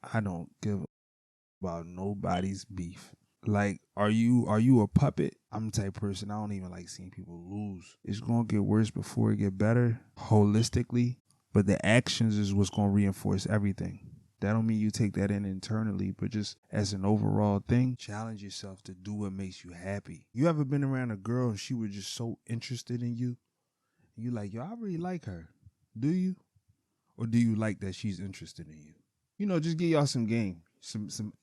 I don't give about nobody's beef. Like, are you a puppet? I'm the type of person I don't even like seeing people lose. It's gonna get worse before it get better holistically, but the actions is what's gonna reinforce everything. That don't mean you take that in internally, but just as an overall thing, challenge yourself to do what makes you happy. You ever been around a girl and she was just so interested in you? And you like, yo, I really like her. Do you? Or do you like that she's interested in you? Just give y'all some game, some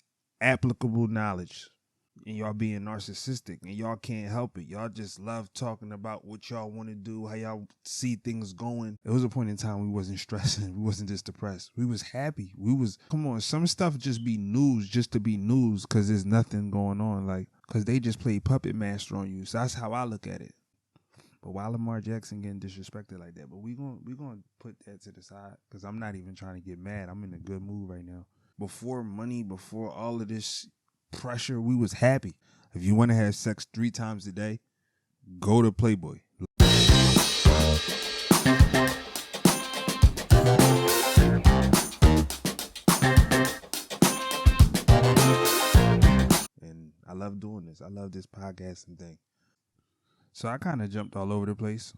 applicable knowledge. And y'all being narcissistic and y'all can't help it. Y'all just love talking about what y'all want to do, how y'all see things going. There was a point in time we wasn't stressing. We wasn't just depressed. We was happy. Come on, some stuff just be news just to be news because there's nothing going on. Like, because they just play puppet master on you. So that's how I look at it. But why Lamar Jackson getting disrespected like that? But we gonna put that to the side because I'm not even trying to get mad. I'm in a good mood right now. Before money, before all of this pressure, we was happy. If you want to have sex 3 times a day, go to Playboy. And I love doing this. I love this podcasting thing. So I kind of jumped all over the place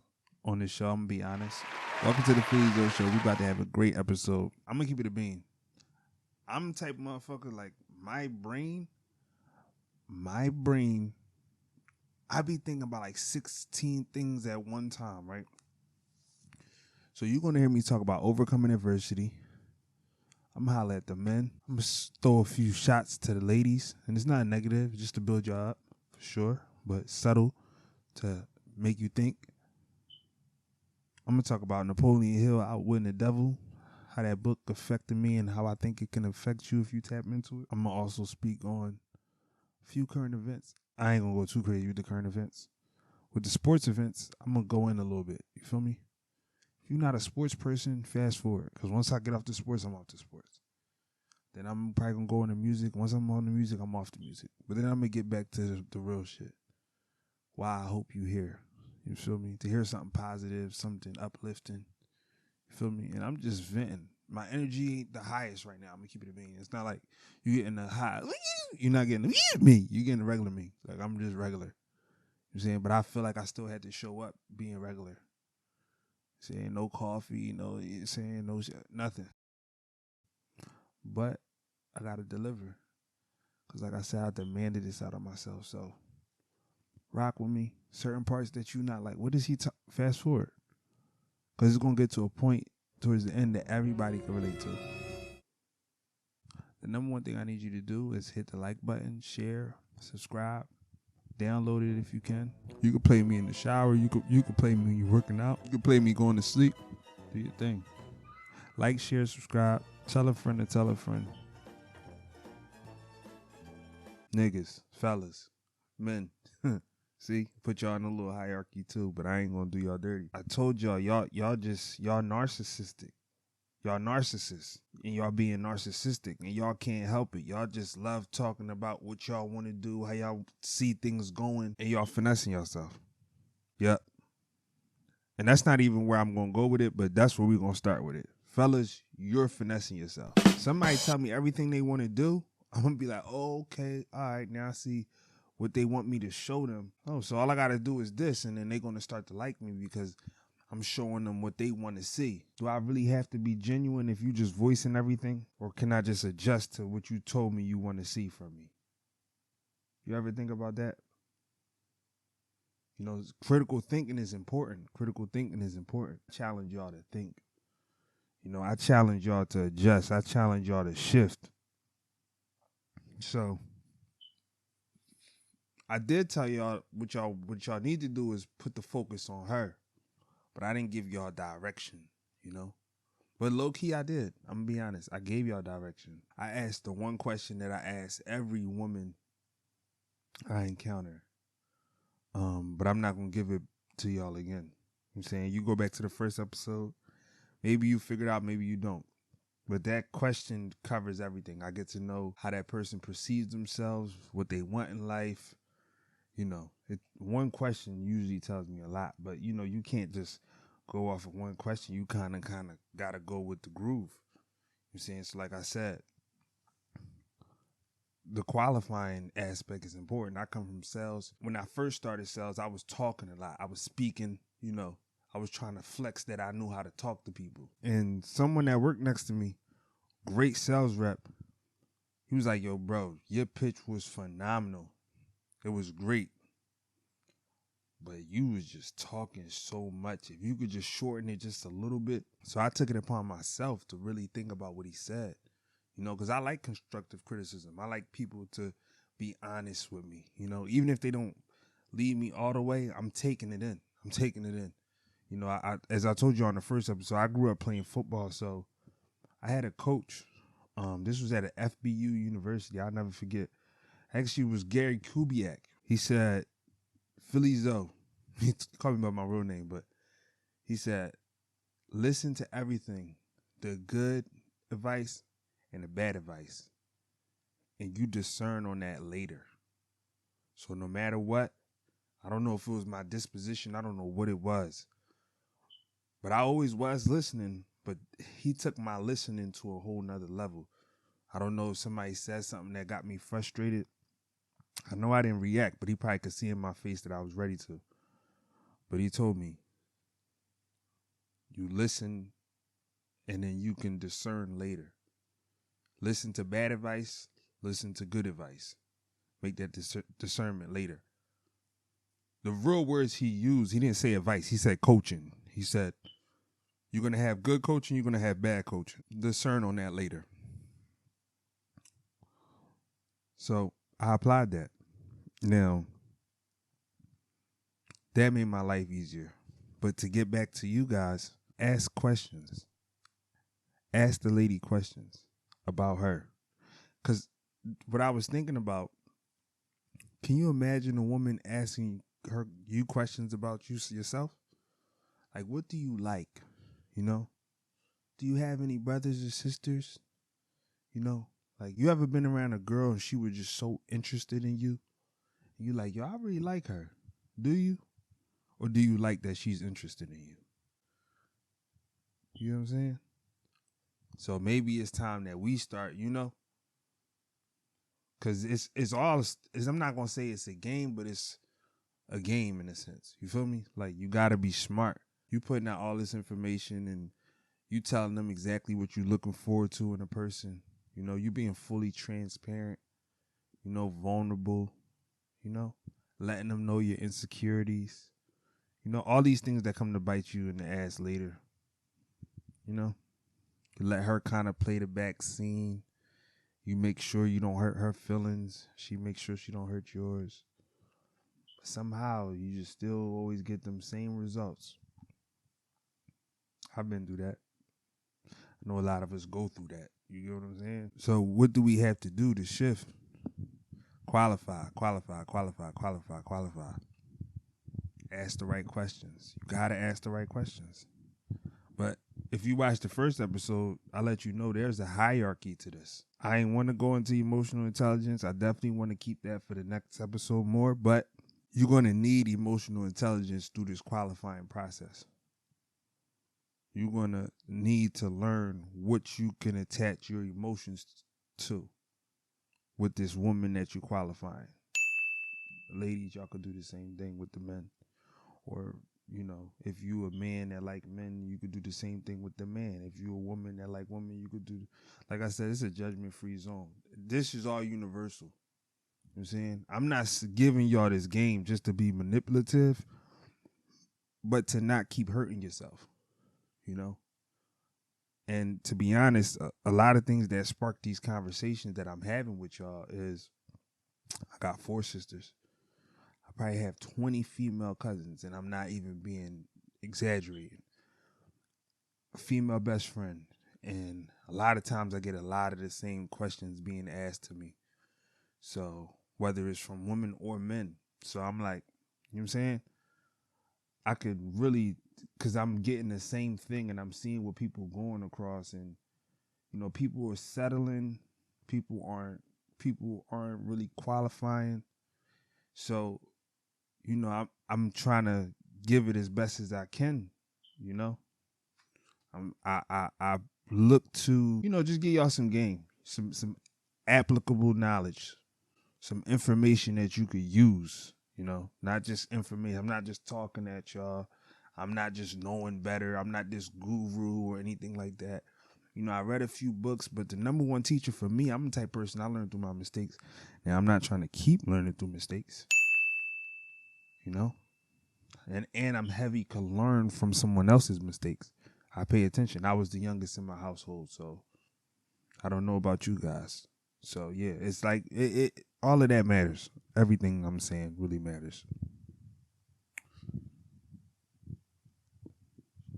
on this show. I'm going to be honest. Welcome to the Philly Zoe show. We about to have a great episode. I'm going to keep it a bean. I'm the type of motherfucker, like, my brain, I be thinking about like 16 things at one time, right? So you're going to hear me talk about overcoming adversity. I'm going to holler at the men. I'm going to throw a few shots to the ladies. And it's not negative, just to build y'all up, for sure. But subtle to make you think. I'm going to talk about Napoleon Hill outwitting the devil, how that book affected me and how I think it can affect you if you tap into it. I'm going to also speak on a few current events. I ain't going to go too crazy with the current events. With the sports events, I'm going to go in a little bit. You feel me? If you're not a sports person, fast forward. Because once I get off the sports, I'm off the sports. Then I'm probably going to go into music. Once I'm on the music, I'm off the music. But then I'm going to get back to the real shit. Why I hope you hear. You feel me? To hear something positive, something uplifting. You feel me? And I'm just venting. My energy ain't the highest right now. I'm going to keep it a bean. It's not like you getting the high. You're not getting me. You're getting the regular me. Like, I'm just regular. You know what I'm saying? But I feel like I still had to show up being regular. Saying no coffee, saying no shit, nothing. But I got to deliver. Because like I said, I demanded this out of myself. So rock with me. Certain parts that you not like. What does he fast forward? Because it's going to get to a point towards the end that everybody can relate to. The number one thing I need you to do is hit the like button, share, subscribe, download it if you can. You can play me in the shower. You can play me when you're working out. You can play me going to sleep. Do your thing. Like, share, subscribe. Tell a friend to tell a friend. Niggas, fellas, men. See, put y'all in a little hierarchy too, but I ain't gonna do y'all dirty. I told y'all narcissistic. Y'all narcissists, and y'all being narcissistic, and y'all can't help it. Y'all just love talking about what y'all want to do, how y'all see things going, and y'all finessing yourself. Yep. And that's not even where I'm gonna go with it, but that's where we're gonna start with it. Fellas, you're finessing yourself. Somebody tell me everything they want to do, I'm gonna be like, oh, okay, all right, now I see what they want me to show them. Oh, so all I gotta do is this, and then they're gonna start to like me because I'm showing them what they want to see. Do I really have to be genuine if you just voicing everything? Or can I just adjust to what you told me you want to see from me? You ever think about that? Critical thinking is important. I challenge y'all to think. I challenge y'all to adjust. I challenge y'all to shift. So I did tell y'all what y'all need to do is put the focus on her. But I didn't give y'all direction, But low key I did. I'm gonna be honest. I gave y'all direction. I asked the one question that I asked every woman I encounter. But I'm not gonna give it to y'all again. I'm saying you go back to the first episode. Maybe you figured out, maybe you don't. But that question covers everything. I get to know how that person perceives themselves, what they want in life. One question usually tells me a lot. But you can't just go off of one question. You kind of gotta go with the groove. You know what I'm saying? So like I said, the qualifying aspect is important. I come from sales. When I first started sales, I was talking a lot. I was speaking, I was trying to flex that I knew how to talk to people. And someone that worked next to me, great sales rep, he was like, yo, bro, your pitch was phenomenal. It was great. But you was just talking so much. If you could just shorten it just a little bit. So I took it upon myself to really think about what he said. Because I like constructive criticism. I like people to be honest with me. Even if they don't lead me all the way, I'm taking it in. I as I told you on the first episode, I grew up playing football. So I had a coach. This was at an FBU university. I'll never forget. Actually, it was Gary Kubiak. He said, Philly Zoe. He called me by my real name, but he said, listen to everything, the good advice and the bad advice, and you discern on that later. So no matter what, I don't know if it was my disposition, I don't know what it was, but I always was listening, but he took my listening to a whole nother level. I don't know if somebody said something that got me frustrated. I know I didn't react, but he probably could see in my face that I was ready to. But he told me, you listen and then you can discern later. Listen to bad advice, listen to good advice. Make that discernment later. The real words he used, he didn't say advice, he said coaching. He said, you're going to have good coaching, you're going to have bad coaching. Discern on that later. So I applied that. Now, that made my life easier. But to get back to you guys, ask questions. Ask the lady questions about her. Because what I was thinking about, can you imagine a woman asking you questions about yourself? Like, what do you like? Do you have any brothers or sisters? Like, you ever been around a girl and she was just so interested in you? And you like, yo, I really like her. Do you? Or do you like that she's interested in you? You know what I'm saying? So maybe it's time that we start, because I'm not going to say it's a game, but it's a game in a sense. You feel me? Like, you got to be smart. You putting out all this information and you telling them exactly what you're looking forward to in a person. You being fully transparent, vulnerable, letting them know your insecurities. All these things that come to bite you in the ass later. You let her kind of play the back scene. You make sure you don't hurt her feelings. She makes sure she don't hurt yours. But somehow you just still always get them same results. I've been through that. I know a lot of us go through that. You get what I'm saying? So what do we have to do to shift? Qualify. Ask the right questions. You got to ask the right questions. But if you watch the first episode, I let you know there's a hierarchy to this. I ain't want to go into emotional intelligence. I definitely want to keep that for the next episode more. But you're going to need emotional intelligence through this qualifying process. You're going to need to learn what you can attach your emotions to with this woman that you're qualifying. Ladies, y'all could do the same thing with the men. Or, if you a man that like men, you could do the same thing with the man. If you a woman that like women, you could do, like I said, it's a judgment-free zone. This is all universal. You know what I'm saying? I'm not giving y'all this game just to be manipulative, but to not keep hurting yourself, And to be honest, a lot of things that spark these conversations that I'm having with y'all is, I got 4 sisters. I probably have 20 female cousins, and I'm not even being exaggerating. A female best friend, and a lot of times I get a lot of the same questions being asked to me. So whether it's from women or men. So I'm like, you know what I'm saying? I could really, because I'm getting the same thing and I'm seeing what people going across, and, people are settling. People aren't really qualifying. So, I'm trying to give it as best as I can, I look to, just give y'all some game, some applicable knowledge, some information that you could use, not just information. I'm not just talking at y'all. I'm not just knowing better. I'm not this guru or anything like that. I read a few books, but the number one teacher for me, I'm the type of person I learn through my mistakes. And I'm not trying to keep learning through mistakes, And I'm heavy to learn from someone else's mistakes. I pay attention. I was the youngest in my household, so I don't know about you guys. So yeah, it's like it all of that matters. Everything I'm saying really matters.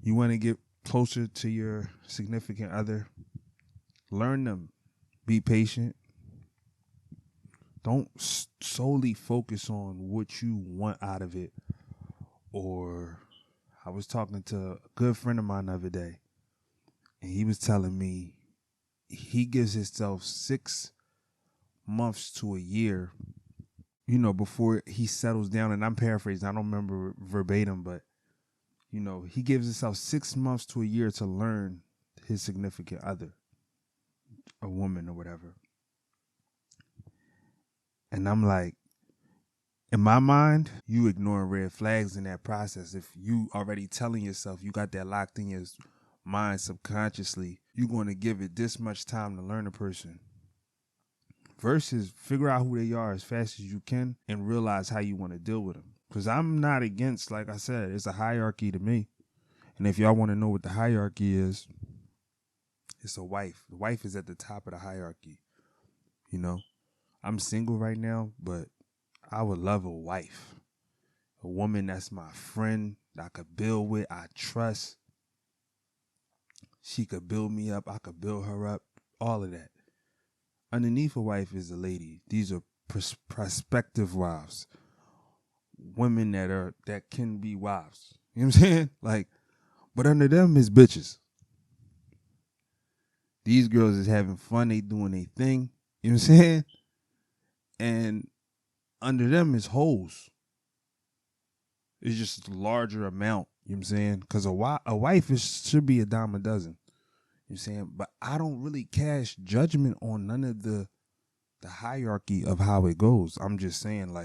You want to get closer to your significant other, learn them. Be patient. Don't solely focus on what you want out of it. Or I was talking to a good friend of mine the other day, and he was telling me he gives himself 6 months to a year, before he settles down. And I'm paraphrasing. I don't remember verbatim, but, he gives himself 6 months to a year to learn his significant other, a woman or whatever. And I'm like, in my mind, you ignoring red flags in that process. If you already telling yourself, you got that locked in your mind subconsciously, you're going to give it this much time to learn a person. Versus figure out who they are as fast as you can and realize how you want to deal with them. Because I'm not against, like I said, it's a hierarchy to me. And if y'all want to know what the hierarchy is, it's a wife. The wife is at the top of the hierarchy. I'm single right now, but I would love a wife. A woman that's my friend, that I could build with, I trust. She could build me up, I could build her up, all of that. Underneath a wife is a lady. These are prospective wives. Women that can be wives. You know what I'm saying? But under them is bitches. These girls is having fun, they doing their thing. You know what I'm saying? And under them is hoes. It's just a larger amount. You know what I'm saying? Because a wife should be a dime a dozen. You know what I'm saying? But I don't really cast judgment on none of the hierarchy of how it goes. I'm just saying,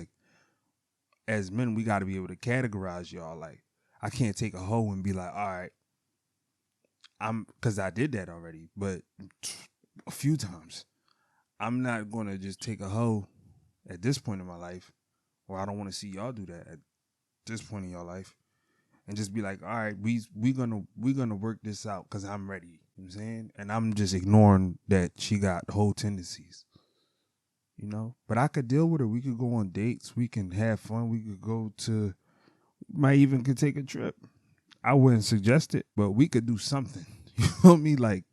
as men, we got to be able to categorize y'all. I can't take a hoe and be like, all right, because I did that already, but a few times. I'm not going to just take a hoe at this point in my life, or I don't want to see y'all do that at this point in your life, and just be like, all right, we're gonna work this out because I'm ready. You know what I'm saying? And I'm just ignoring that she got whole tendencies. But I could deal with her. We could go on dates. We can have fun. We could might even could take a trip. I wouldn't suggest it, but we could do something. You know what I mean?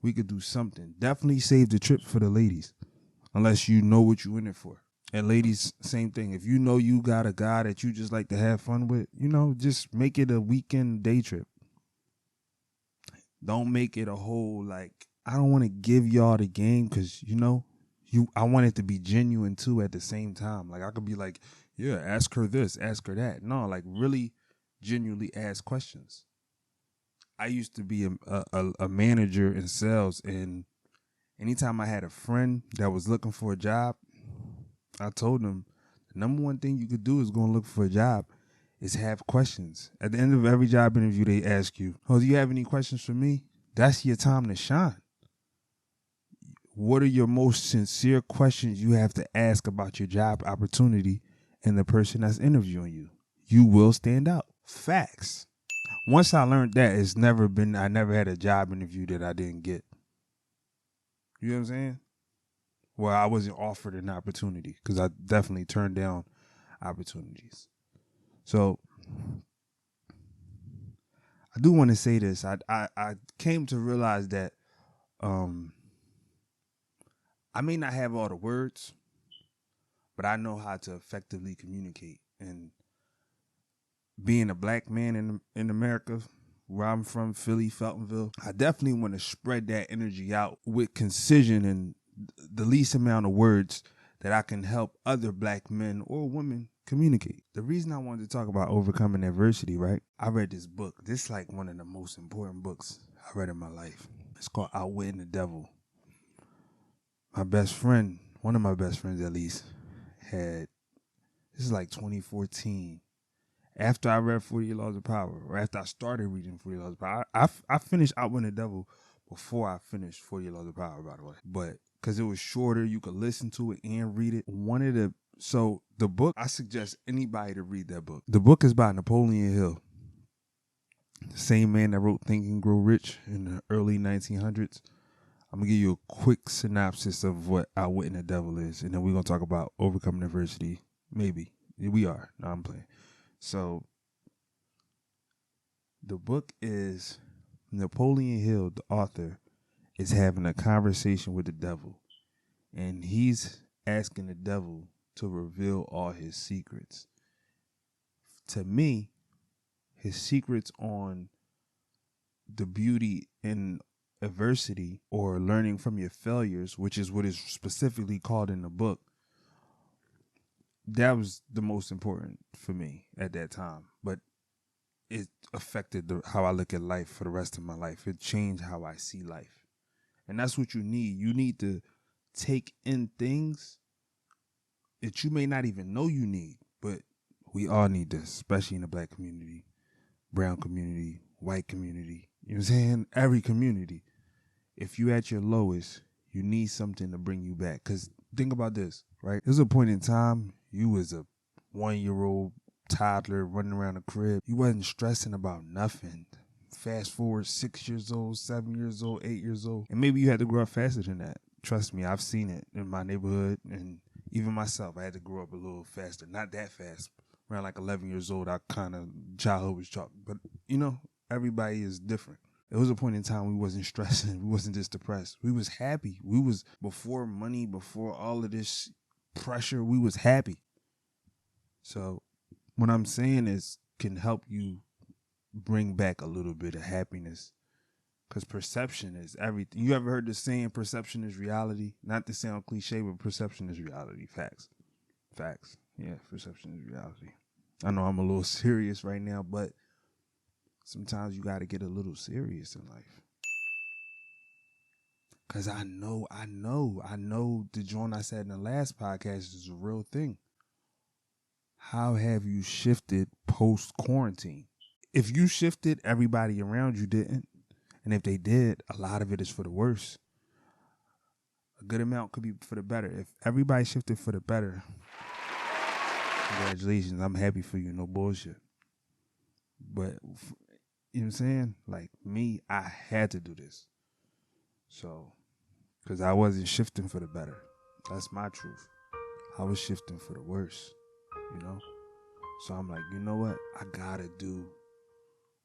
We could do something. Definitely save the trip for the ladies, unless you know what you're in it for. And ladies, same thing. If you know you got a guy that you just like to have fun with, just make it a weekend day trip. Don't make it a whole, I don't want to give y'all the game because, I want it to be genuine too at the same time. I could be like, yeah, ask her this, ask her that. No, really genuinely ask questions. I used to be a manager in sales, and anytime I had a friend that was looking for a job, I told them the number one thing you could do is go and look for a job is have questions. At the end of every job interview, they ask you, oh, do you have any questions for me? That's your time to shine. What are your most sincere questions you have to ask about your job opportunity and the person that's interviewing you? You will stand out. Facts. Once I learned that, I never had a job interview that I didn't get. You know what I'm saying? Well, I wasn't offered an opportunity because I definitely turned down opportunities. So I do want to say this. I came to realize that I may not have all the words, but I know how to effectively communicate. And being a black man in America, where I'm from, Philly, Feltonville, I definitely want to spread that energy out with concision and the least amount of words that I can help other black men or women communicate. The reason I wanted to talk about overcoming adversity, right? I read this book. This is one of the most important books I read in my life. It's called Outwitting the Devil. My best friend, one of my best friends at least, had, this is like 2014. After I read 40 Laws of Power, or after I started reading 40 Laws of Power, I finished Outwitting the Devil before I finished 40 Laws of Power, by the way. But because it was shorter, you could listen to it and read it. So the book, I suggest anybody to read that book. The book is by Napoleon Hill, the same man that wrote Think and Grow Rich in the early 1900s. I'm going to give you a quick synopsis of what Outwitting the Devil is, and then we're going to talk about overcoming adversity. Maybe. We are. No, I'm playing. So the book is Napoleon Hill, the author, is having a conversation with the devil, and he's asking the devil to reveal all his secrets. To me, his secrets on the beauty in adversity or learning from your failures, which is what is specifically called in the book, that was the most important for me at that time. But it affected how I look at life for the rest of my life. It changed how I see life. And that's what you need. You need to take in things that you may not even know you need, but we all need this, especially in the black community, brown community, white community. You know what I'm saying? Every community. If you at your lowest, you need something to bring you back. Because think about this, right? There's a point in time you was a 1-year-old toddler running around the crib. You wasn't stressing about nothing. Fast forward 6 years old, 7 years old, 8 years old. And maybe you had to grow up faster than that. Trust me, I've seen it in my neighborhood. And even myself, I had to grow up a little faster. Not that fast. Around like 11 years old, I kind of, childhood was chalk. But, you know, everybody is different. There was a point in time we wasn't stressing. We wasn't just depressed. We was happy. We was, before money, before all of this pressure, we was happy. So what I'm saying is can help you bring back a little bit of happiness, because perception is everything. You ever heard the saying perception is reality? Not to sound cliche, but perception is reality. Facts. Yeah, perception is reality. I know I'm a little serious right now, but sometimes you got to get a little serious in life. Because I know the joint I said in the last podcast is a real thing. How have you shifted post-quarantine? If you shifted, everybody around you didn't. And if they did, a lot of it is for the worse. A good amount could be for the better. If everybody shifted for the better, congratulations. I'm happy for you. No bullshit. But, you know what I'm saying? Like me, I had to do this. So, because I wasn't shifting for the better. That's my truth. I was shifting for the worse, you know? So I'm like, you know what? I gotta do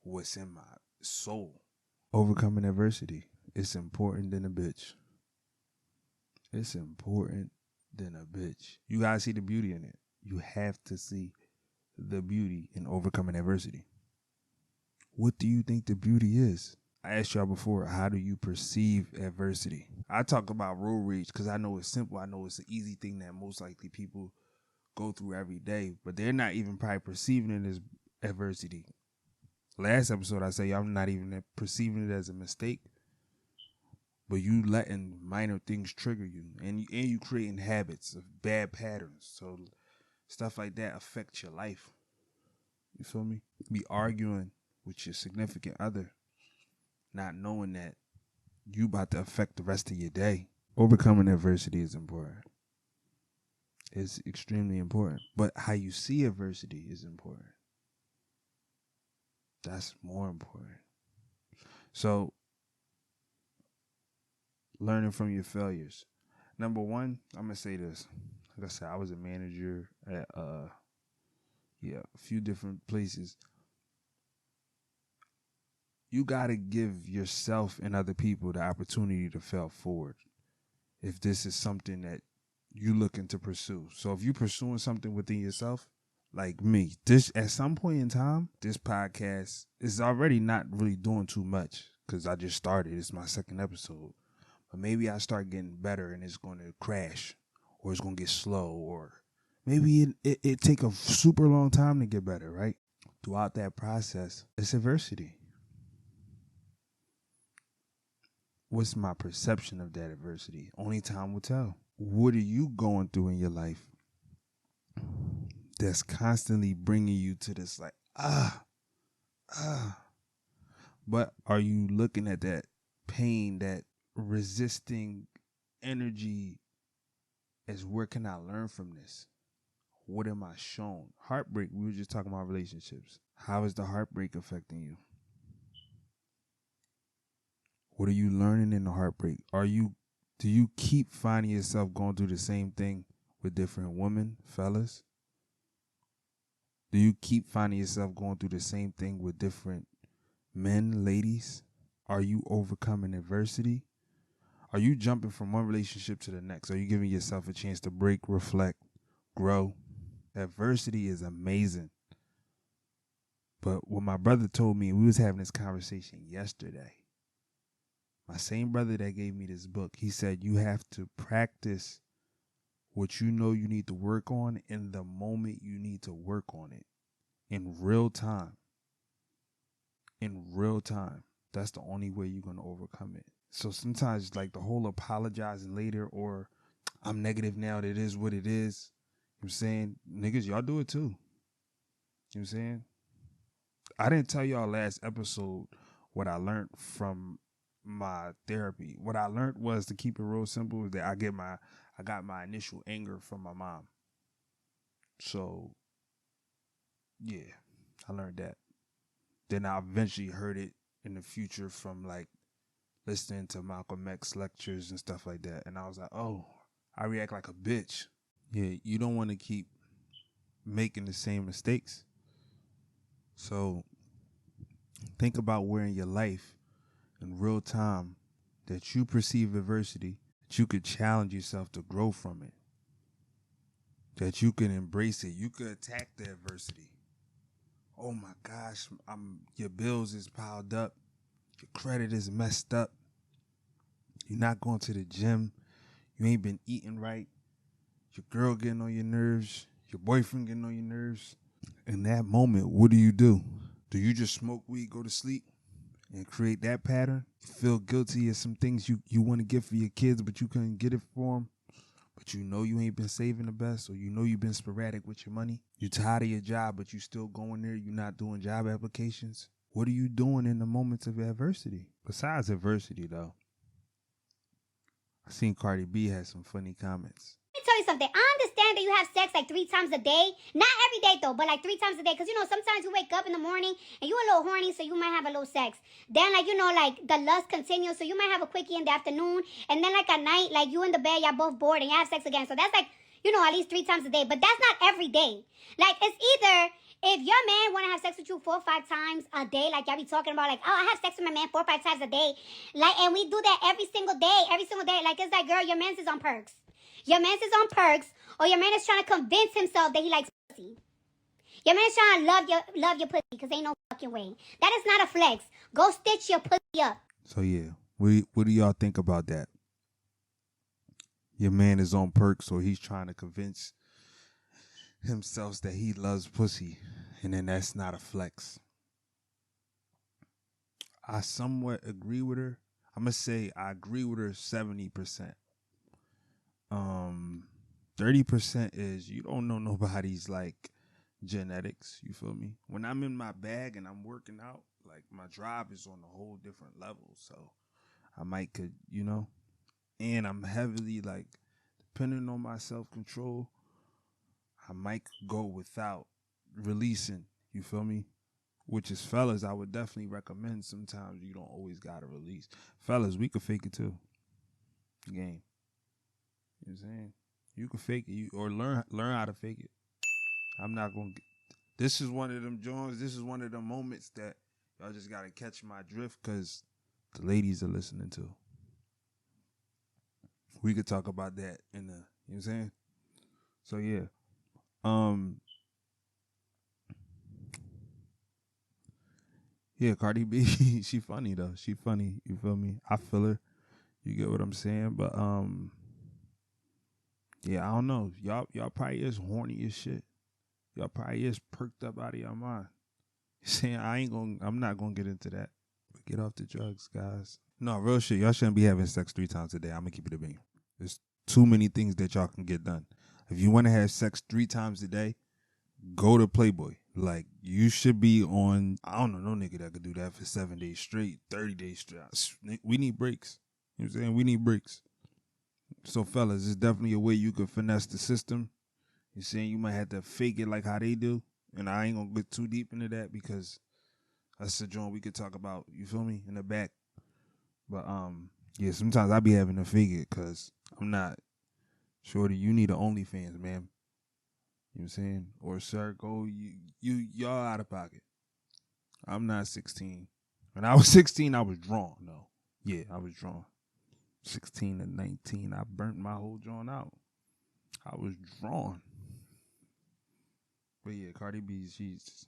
what's in my soul. Overcoming adversity. It's important than a bitch. It's important than a bitch. You gotta see the beauty in it. You have to see the beauty in overcoming adversity. What do you think the beauty is? I asked y'all before, how do you perceive adversity? I talk about road rage because I know it's simple. I know it's an easy thing that most likely people go through every day, but they're not even probably perceiving it as adversity. Last episode, I say I'm not even perceiving it as a mistake, but you letting minor things trigger you, and you creating habits of bad patterns. So stuff like that affects your life. You feel me? Be arguing with your significant other, not knowing that you about to affect the rest of your day. Overcoming adversity is important. It's extremely important. But how you see adversity is important. That's more important. So, learning from your failures. Number one, I'm going to say this. Like I said, I was a manager at a few different places. You got to give yourself and other people the opportunity to fail forward if this is something that you looking to pursue. So if you're pursuing something within yourself, like me, this at some point in time, this podcast is already not really doing too much because I just started. It's my second episode. But maybe I start getting better and it's going to crash or it's going to get slow, or maybe it take a super long time to get better, right? Throughout that process, it's adversity. What's my perception of that adversity? Only time will tell. What are you going through in your life that's constantly bringing you to this like, but are you looking at that pain, that resisting energy as where can I learn from this? What am I shown? Heartbreak, we were just talking about relationships. How is the heartbreak affecting you? What are you learning in the heartbreak? Do you keep finding yourself going through the same thing with different women, fellas? Do you keep finding yourself going through the same thing with different men, ladies? Are you overcoming adversity? Are you jumping from one relationship to the next? Are you giving yourself a chance to break, reflect, grow? Adversity is amazing. But what my brother told me, we was having this conversation yesterday. My same brother that gave me this book, he said you have to practice what you know you need to work on in the moment you need to work on it. In real time. In real time. That's the only way you're going to overcome it. So sometimes like the whole apologizing later or I'm negative now, that is what it is. You know what I'm saying? Niggas, y'all do it too. You know what I'm saying? I didn't tell y'all last episode what I learned from my therapy. What I learned was, to keep it real simple, is that I got my initial anger from my mom. So yeah, I learned that. Then I eventually heard it in the future from like listening to Malcolm X lectures and stuff like that. And I was like, oh, I react like a bitch. Yeah, you don't want to keep making the same mistakes. So think about where in your life in real time that you perceive adversity, that you could challenge yourself to grow from it, that you can embrace it. You could attack the adversity. Oh my gosh, your bills is piled up. Your credit is messed up. You're not going to the gym. You ain't been eating right. Your girl getting on your nerves. Your boyfriend getting on your nerves. In that moment, what do? Do you just smoke weed, go to sleep, and create that pattern? You feel guilty of some things you want to get for your kids, but you couldn't get it for them. But you know you ain't been saving the best, or you know you've been sporadic with your money. You're tired of your job, but you still going there. You're not doing job applications. What are you doing in the moments of adversity? Besides adversity, though, I seen Cardi B had some funny comments. Let me tell you something. I understand that you have sex like 3 times a day. Not every day though, but like 3 times a day. Because, you know, sometimes you wake up in the morning and you a little horny, so you might have a little sex. Then, like, you know, like the lust continues, so you might have a quickie in the afternoon. And then, like, at night, like, you in the bed, y'all both bored and you have sex again. So that's like, you know, at least 3 times a day. But that's not every day. Like, it's either if your man want to have sex with you 4 or 5 times a day, like y'all be talking about, like, oh, I have sex with my man 4 or 5 times a day. Like, and we do that every single day. Like, it's like, girl, your man's is on perks. Your man is on perks, or your man is trying to convince himself that he likes pussy. Your man is trying to love your pussy, because ain't no fucking way. That is not a flex. Go stitch your pussy up. So yeah, what do y'all think about that? Your man is on perks, or he's trying to convince himself that he loves pussy, and then that's not a flex. I somewhat agree with her. I'm gonna say I agree with her 70%. 30% is you don't know nobody's like genetics. You feel me? When I'm in my bag and I'm working out, like my drive is on a whole different level. So I might could, you know, and I'm heavily like depending on my self-control, I might go without releasing. You feel me? Which is, fellas, I would definitely recommend. Sometimes you don't always gotta release. Fellas, we could fake it too. Game. You know what I'm saying? You can fake it, or learn how to fake it. I'm not gonna. This is one of them Jones. This is one of the moments that y'all just gotta catch my drift, because the ladies are listening to. We could talk about that in the. You know what I'm saying? So yeah. Yeah, Cardi B, she funny though. She funny. You feel me? I feel her. You get what I'm saying? But yeah, I don't know. Y'all probably is horny as shit. Y'all probably is perked up out of your mind. Saying I'm not gonna get into that. But get off the drugs, guys. No, real shit. Y'all shouldn't be having sex 3 times a day. I'm gonna keep it a bean. There's too many things that y'all can get done. If you want to have sex 3 times a day, go to Playboy. Like, you should be on, I don't know, no nigga that could do that for 7 days straight, 30 days straight. We need breaks. You know what I'm saying? We need breaks. So, fellas, it's definitely a way you can finesse the system. You're saying you might have to fake it like how they do. And I ain't going to get too deep into that because that's a joint we could talk about, you feel me, in the back. But, yeah, sometimes I be having to fake it because I'm not. Shorty, you need an OnlyFans, man. You know what I'm saying? Or sir, go y'all out of pocket. I'm not 16. When I was 16, I was drawn. No. Yeah, I was drawn. 16 to 19, I burnt my whole joint out. I was drawn. But yeah, Cardi B, she's...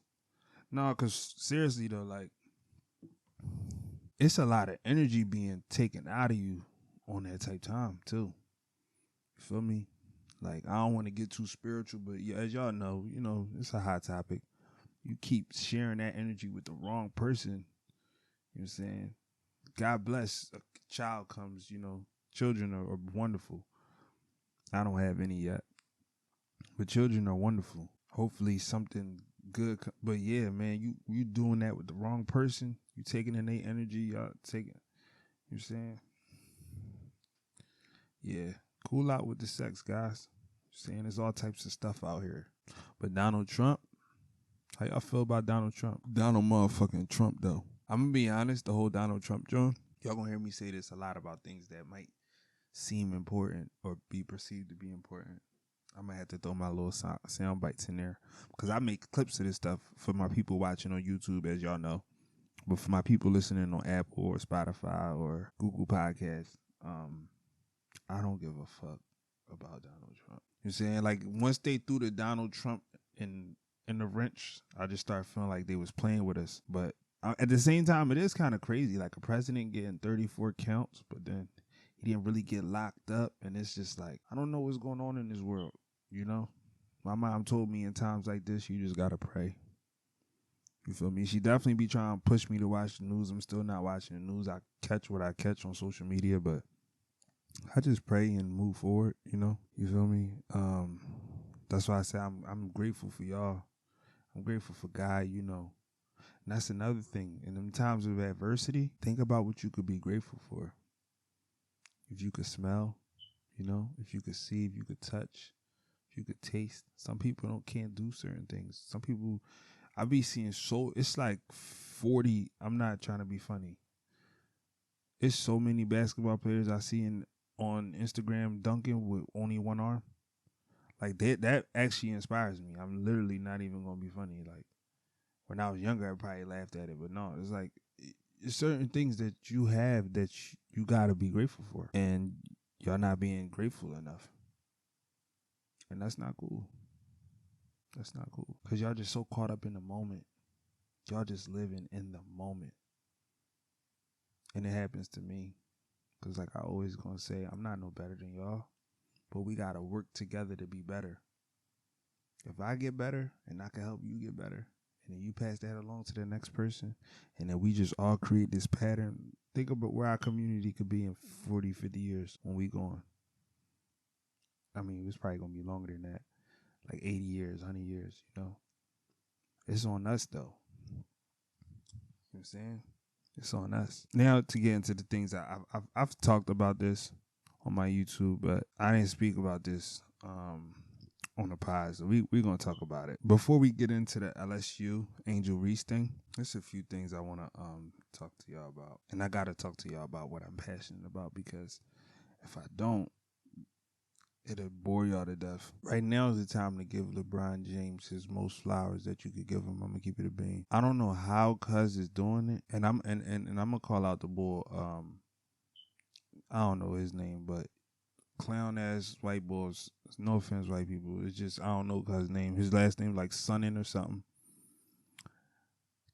No, because seriously though, like, it's a lot of energy being taken out of you on that type time too. You feel me? Like, I don't want to get too spiritual, but yeah, as y'all know, it's a hot topic. You keep sharing that energy with the wrong person, you know what I'm saying? God bless, a child comes, children are wonderful. I don't have any yet, but children are wonderful. Hopefully something good, but yeah, man, you doing that with the wrong person. You taking in their energy, y'all taking, you know what I'm saying? Yeah. Cool out with the sex, guys. Saying there's all types of stuff out here. But Donald Trump, how y'all feel about Donald Trump? Donald motherfucking Trump, though. I'm going to be honest, the whole Donald Trump joint, y'all going to hear me say this a lot about things that might seem important or be perceived to be important. I'm going to have to throw my little sound bites in there because I make clips of this stuff for my people watching on YouTube, as y'all know. But for my people listening on Apple or Spotify or Google Podcasts, I don't give a fuck about Donald Trump. You know what I'm saying? Like, once they threw the Donald Trump in the wrench, I just started feeling like they was playing with us. But at the same time, it is kind of crazy. Like, a president getting 34 counts, but then he didn't really get locked up. And it's just like, I don't know what's going on in this world, you know? My mom told me in times like this, you just got to pray. You feel me? She definitely be trying to push me to watch the news. I'm still not watching the news. I catch what I catch on social media, but I just pray and move forward, you feel me? That's why I say I'm grateful for y'all. I'm grateful for God, And that's another thing. In them times of adversity, think about what you could be grateful for. If you could smell, if you could see, if you could touch, if you could taste. Some people can't do certain things. Some people, I be seeing it's like 40, I'm not trying to be funny. It's so many basketball players I see on Instagram dunking with only one arm. Like, that actually inspires me. I'm literally not even going to be funny. Like, when I was younger, I probably laughed at it. But no, it's like, it's certain things that you have that you got to be grateful for. And y'all not being grateful enough. And that's not cool. That's not cool. Because y'all just so caught up in the moment. Y'all just living in the moment. And it happens to me. Because like I always going to say, I'm not no better than y'all. But we got to work together to be better. If I get better and I can help you get better, and then you pass that along to the next person, and then we just all create this pattern, think about where our community could be in 40, 50 years when we gone. I mean, it's probably going to be longer than that. Like 80 years, 100 years, It's on us, though. You know what I'm saying? It's on us. Now to get into the things I've talked about this on my YouTube, but I didn't speak about this on the pod, so we're going to talk about it. Before we get into the LSU Angel Reese thing, there's a few things I want to talk to y'all about. And I got to talk to y'all about what I'm passionate about, because if I don't, it'll bore y'all to death. Right now is the time to give LeBron James his most flowers that you could give him. I'm gonna keep it a bean. I don't know how Cuz is doing it, and I'm gonna call out the bull. I don't know his name, but clown ass white boys. No offense, white people. It's just I don't know Cuz' name. His last name like Sonnen or something.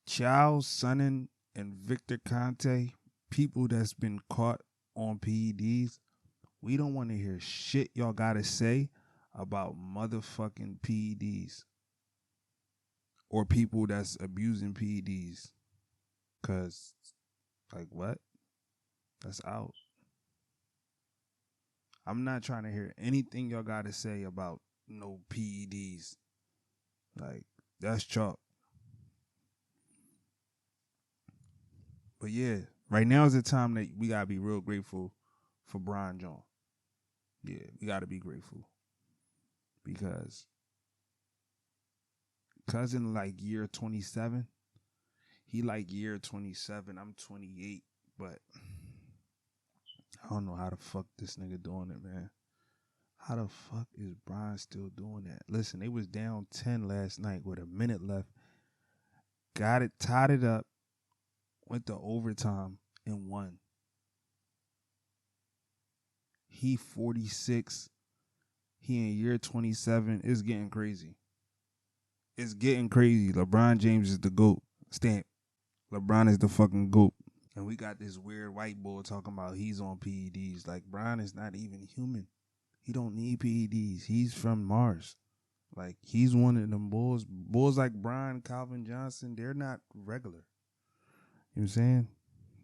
Charles Sonnen and Victor Conte, people that's been caught on PEDs. We don't want to hear shit y'all got to say about motherfucking PEDs or people that's abusing PEDs. Because, like, what? That's out. I'm not trying to hear anything y'all got to say about no PEDs. Like, that's chalk. But yeah, right now is the time that we gotta be real grateful for Brian John. Yeah, we gotta be grateful. Because cousin like year 27. He like year 27. I'm 28. But I don't know how the fuck this nigga doing it, man. How the fuck is Brian still doing that? Listen, they was down 10 last night with a minute left. Got it, tied it up, went to overtime, and won. He 46. He in year 27. It's getting crazy. It's getting crazy. LeBron James is the GOAT. Stamp. LeBron is the fucking GOAT. And we got this weird white boy talking about he's on PEDs. Like, Brian is not even human. He don't need PEDs. He's from Mars. Like, he's one of them bulls. Bulls like Brian, Calvin Johnson, they're not regular. You know what I'm saying?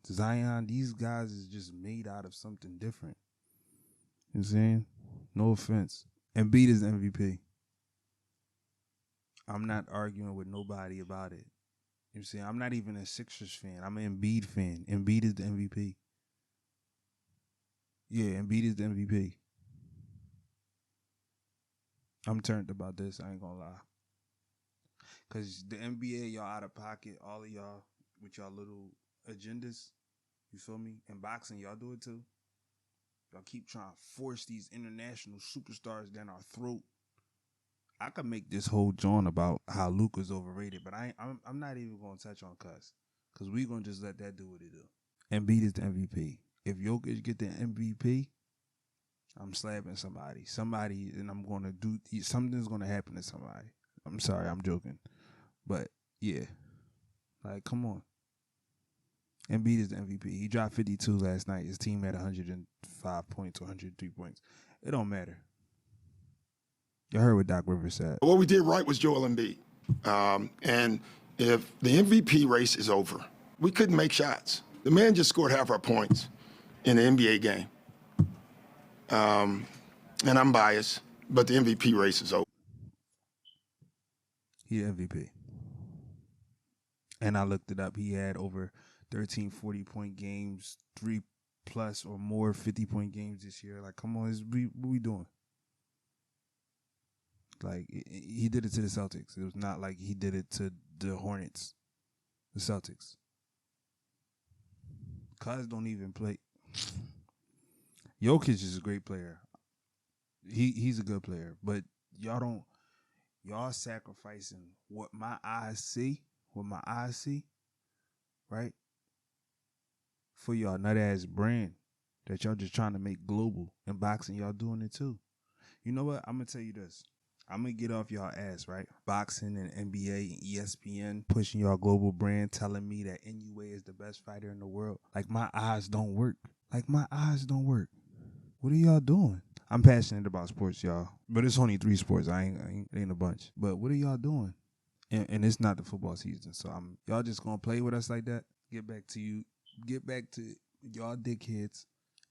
Zion, these guys is just made out of something different. You know what I'm saying? No offense. Embiid is the MVP. I'm not arguing with nobody about it. You know what I'm saying? I'm not even a Sixers fan. I'm an Embiid fan. Embiid is the MVP. Yeah, Embiid is the MVP. I'm turned about this. I ain't gonna lie. Because the NBA, y'all out of pocket. All of y'all with y'all little agendas. You feel me? And boxing, y'all do it too. Y'all keep trying to force these international superstars down our throat. I could make this whole joint about how Luka's overrated, but I'm not even gonna touch on Cuz, because we gonna just let that do what it do. Embiid is the MVP. If Jokic get the MVP, I'm slapping somebody, and I'm gonna do something's gonna happen to somebody. I'm sorry, I'm joking, but yeah, like come on. Embiid is the MVP. He dropped 52 last night. His team had 105 points, 103 points. It don't matter. You heard what Doc Rivers said. What we did right was Joel Embiid. And if the MVP race is over, we couldn't make shots. The man just scored half our points in the NBA game. And I'm biased, but the MVP race is over. He the MVP. And I looked it up. He had over 13 40-point games, 3+ or more 50-point games this year. Like, come on, what we doing? Like, he did it to the Celtics. It was not like he did it to the Hornets, the Celtics. Cuz don't even play. Jokic is a great player. He's a good player, but y'all sacrificing what my eyes see, right? For y'all nut-ass brand that y'all just trying to make global. In boxing, y'all doing it too. You know what? I'm going to tell you this. I'm going to get off y'all ass, right? Boxing and NBA and ESPN pushing y'all global brand, telling me that NUA is the best fighter in the world. Like, my eyes don't work. What are y'all doing? I'm passionate about sports, y'all. But it's only 3 sports. It ain't a bunch. But what are y'all doing? And it's not the football season. So y'all just going to play with us like that? Get back to y'all dickheads.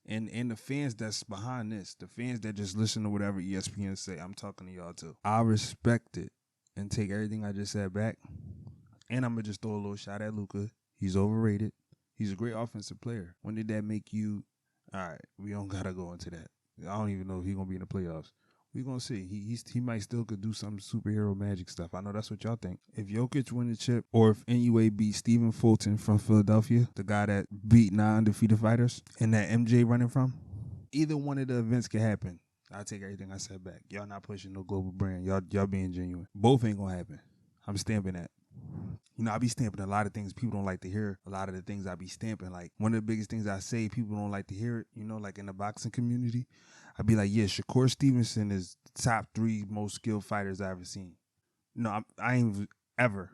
And the fans that's behind this, the fans that just listen to whatever ESPN say, I'm talking to y'all too. I respect it and take everything I just said back. And I'm going to just throw a little shot at Luka. He's overrated. He's a great offensive player. When did that make you, all right, we don't got to go into that. I don't even know if he's going to be in the playoffs. We're going to see. He might still could do some superhero magic stuff. I know that's what y'all think. If Jokic win the chip, or if NUA beat Stephen Fulton from Philadelphia, the guy that beat 9 undefeated fighters, and that MJ running from, either one of the events can happen. I take everything I said back. Y'all not pushing no global brand. Y'all being genuine. Both ain't going to happen. I'm stamping that. You know, I be stamping a lot of things people don't like to hear. A lot of the things I be stamping, like one of the biggest things I say, people don't like to hear it, you know, like in the boxing community. I'd be like, yeah, Shakur Stevenson is top 3 most skilled fighters I ever seen. No, I ain't ever.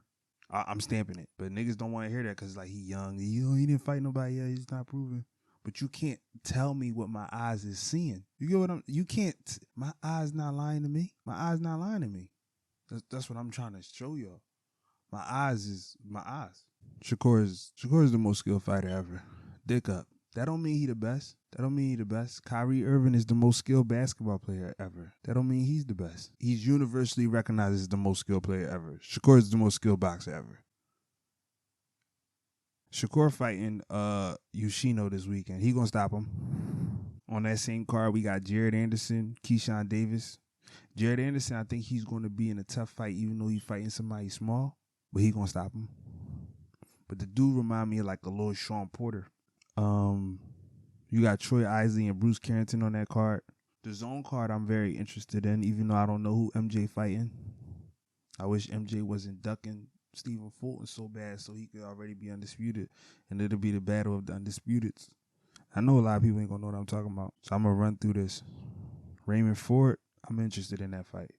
I'm stamping it. But niggas don't want to hear that because, like, he young. He didn't fight nobody yet. He's not proven. But you can't tell me what my eyes is seeing. You get what you can't. My eyes not lying to me. My eyes not lying to me. That's what I'm trying to show y'all. My eyes is my eyes. Shakur is the most skilled fighter ever. Dick up. That don't mean he the best. That don't mean he the best. Kyrie Irving is the most skilled basketball player ever. That don't mean he's the best. He's universally recognized as the most skilled player ever. Shakur is the most skilled boxer ever. Shakur fighting Yoshino this weekend. He gonna stop him. On that same card, we got Jared Anderson, Keyshawn Davis. Jared Anderson, I think he's gonna be in a tough fight, even though he's fighting somebody small. But he gonna stop him. But the dude remind me of like a little Sean Porter. You got Troy Isley and Bruce Carrington on that card. The zone card I'm very interested in, even though I don't know who MJ fighting. I wish MJ wasn't ducking Stephen Fulton so bad so he could already be undisputed, and it'll be the battle of the undisputeds. I know a lot of people ain't gonna know what I'm talking about, so I'm gonna run through this. Raymond Ford, I'm interested in that fight.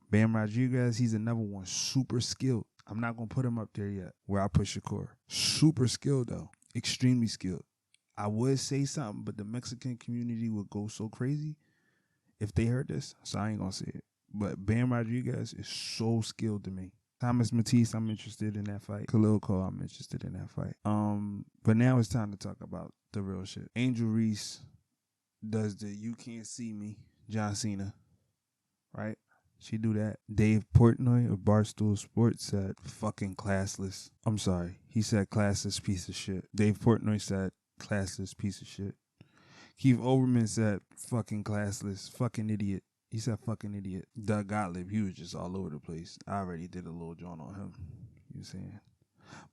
Bam Rodriguez, he's another one, super skilled. I'm not gonna put him up there yet where I put Shakur. Super skilled though, extremely skilled. I would say something, but the Mexican community would go so crazy if they heard this, so I ain't gonna say it. But Bam Rodriguez is so skilled to me. Thomas Matisse, I'm interested in that fight. Khalil Cole, I'm interested in that fight. But now it's time to talk about the real shit. Angel Reese does the You Can't See Me, John Cena, right? She do that. Dave Portnoy of Barstool Sports said, fucking classless. I'm sorry. He said classless piece of shit. Dave Portnoy said classless piece of shit. Keith Olbermann said fucking classless, fucking idiot. He said fucking idiot. Doug Gottlieb, he was just all over the place. I already did a little joint on him. You know what I'm saying?